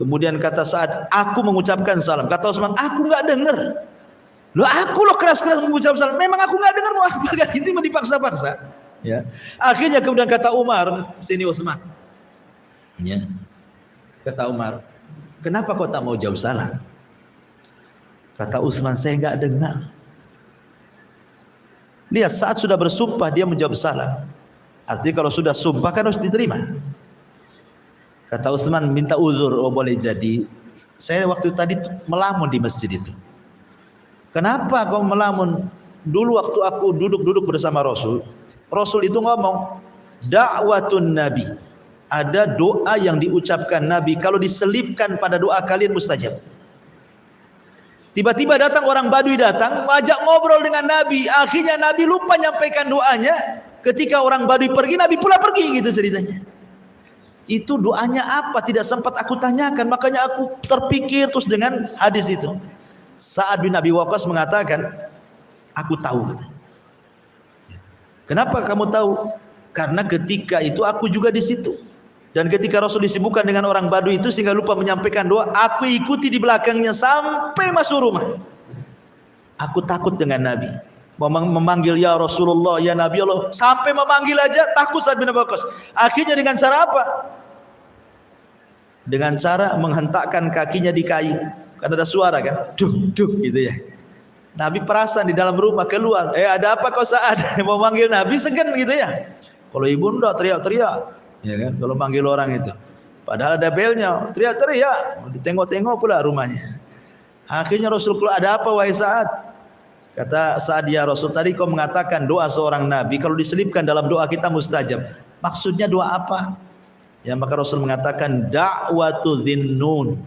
A: Kemudian kata Sa'ad, aku mengucapkan salam. Kata Utsman, aku enggak dengar. Loh, aku loh keras-keras mengucap salam. Memang aku enggak dengar, mau apa kan? Itu dipaksa-paksa. Ya. Akhirnya kemudian kata Umar, sini Utsman. Ya. Kata Umar, kenapa kau tak mau jawab salam? Kata Utsman, saya enggak dengar. Lihat, saat sudah bersumpah dia menjawab salam. Artinya kalau sudah sumpah kan harus diterima. Kata Utsman, minta uzur. Oh boleh jadi, saya waktu tadi melamun di masjid itu. Kenapa kau melamun? Dulu waktu aku duduk bersama Rasul, Rasul itu ngomong, da'watun Nabi, ada doa yang diucapkan Nabi, kalau diselipkan pada doa kalian mustajab. Tiba-tiba datang orang Badui, datang ngajak ngobrol dengan Nabi. Akhirnya Nabi lupa nyampaikan doanya. Ketika orang Badui pergi, Nabi pula pergi, gitu ceritanya. Itu doanya apa? Tidak sempat aku tanyakan. Makanya aku terpikir terus dengan hadis itu. Sa'ad bin Abi Waqqas mengatakan, aku tahu. Kenapa kamu tahu? Karena ketika itu aku juga di situ. Dan ketika Rasul disibukkan dengan orang Badui itu sehingga lupa menyampaikan doa, aku ikuti di belakangnya sampai masuk rumah. Aku takut dengan Nabi, memanggil ya Rasulullah, ya Nabi Allah, sampai memanggil aja takut Sa'ad bin Abi Waqqas. Akhirnya dengan cara apa? Dengan cara menghentakkan kakinya di kayu. Kan ada suara kan, duk duk gitu ya. Nabi perasan di dalam rumah, keluar, ada apa kau Sa'ad? Mau manggil Nabi segan gitu ya. Kalau ibunda teriak-teriak, ya kan, kalau manggil orang itu, padahal ada belnya, teriak-teriak, ditengok-tengok pula rumahnya. Akhirnya Rasul keluar, ada apa wahai Sa'ad? Kata Sa'ad, ya Rasul, tadi kau mengatakan doa seorang Nabi kalau diselipkan dalam doa kita mustajab. Maksudnya doa apa? Ya, maka Rasul mengatakan da'watu dhinnun,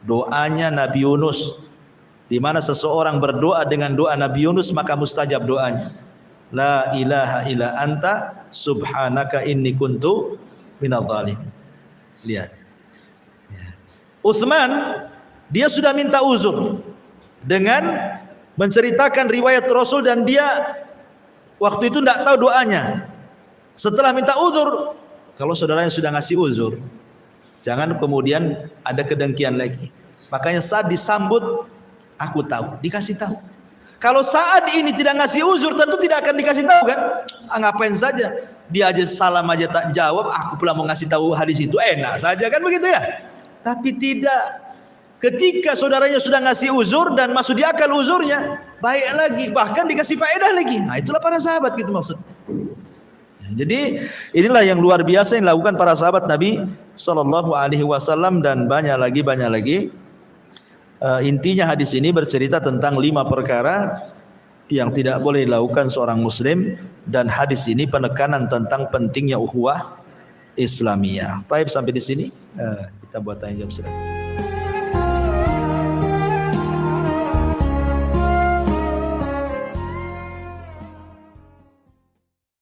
A: doanya Nabi Yunus, di mana seseorang berdoa dengan doa Nabi Yunus maka mustajab doanya. La ilaha illa anta subhanaka inni kuntu minadh dhalimin. Lihat. Utsman dia sudah minta uzur dengan menceritakan riwayat Rasul dan dia waktu itu tidak tahu doanya. Setelah minta uzur, kalau saudaranya sudah ngasih uzur, jangan kemudian ada kedengkian lagi. Makanya saat disambut, aku tahu, dikasih tahu. Kalau saat ini tidak ngasih uzur, tentu tidak akan dikasih tahu kan? Ngapain saja? dia aja salam aja tak jawab, aku pula mau ngasih tahu hadis itu, enak saja kan begitu ya. Tapi tidak, ketika saudaranya sudah ngasih uzur dan masuk di akal uzurnya, baik lagi, bahkan dikasih faedah lagi. Nah itulah para sahabat gitu maksudnya. Jadi inilah yang luar biasa yang dilakukan para sahabat Nabi Sallallahu Alaihi Wasallam, dan banyak lagi. Intinya hadis ini bercerita tentang 5 perkara yang tidak boleh dilakukan seorang muslim, dan hadis ini penekanan tentang pentingnya ukhuwah Islamiyah. Baik, sampai di sini kita buat tanya jawab silakan.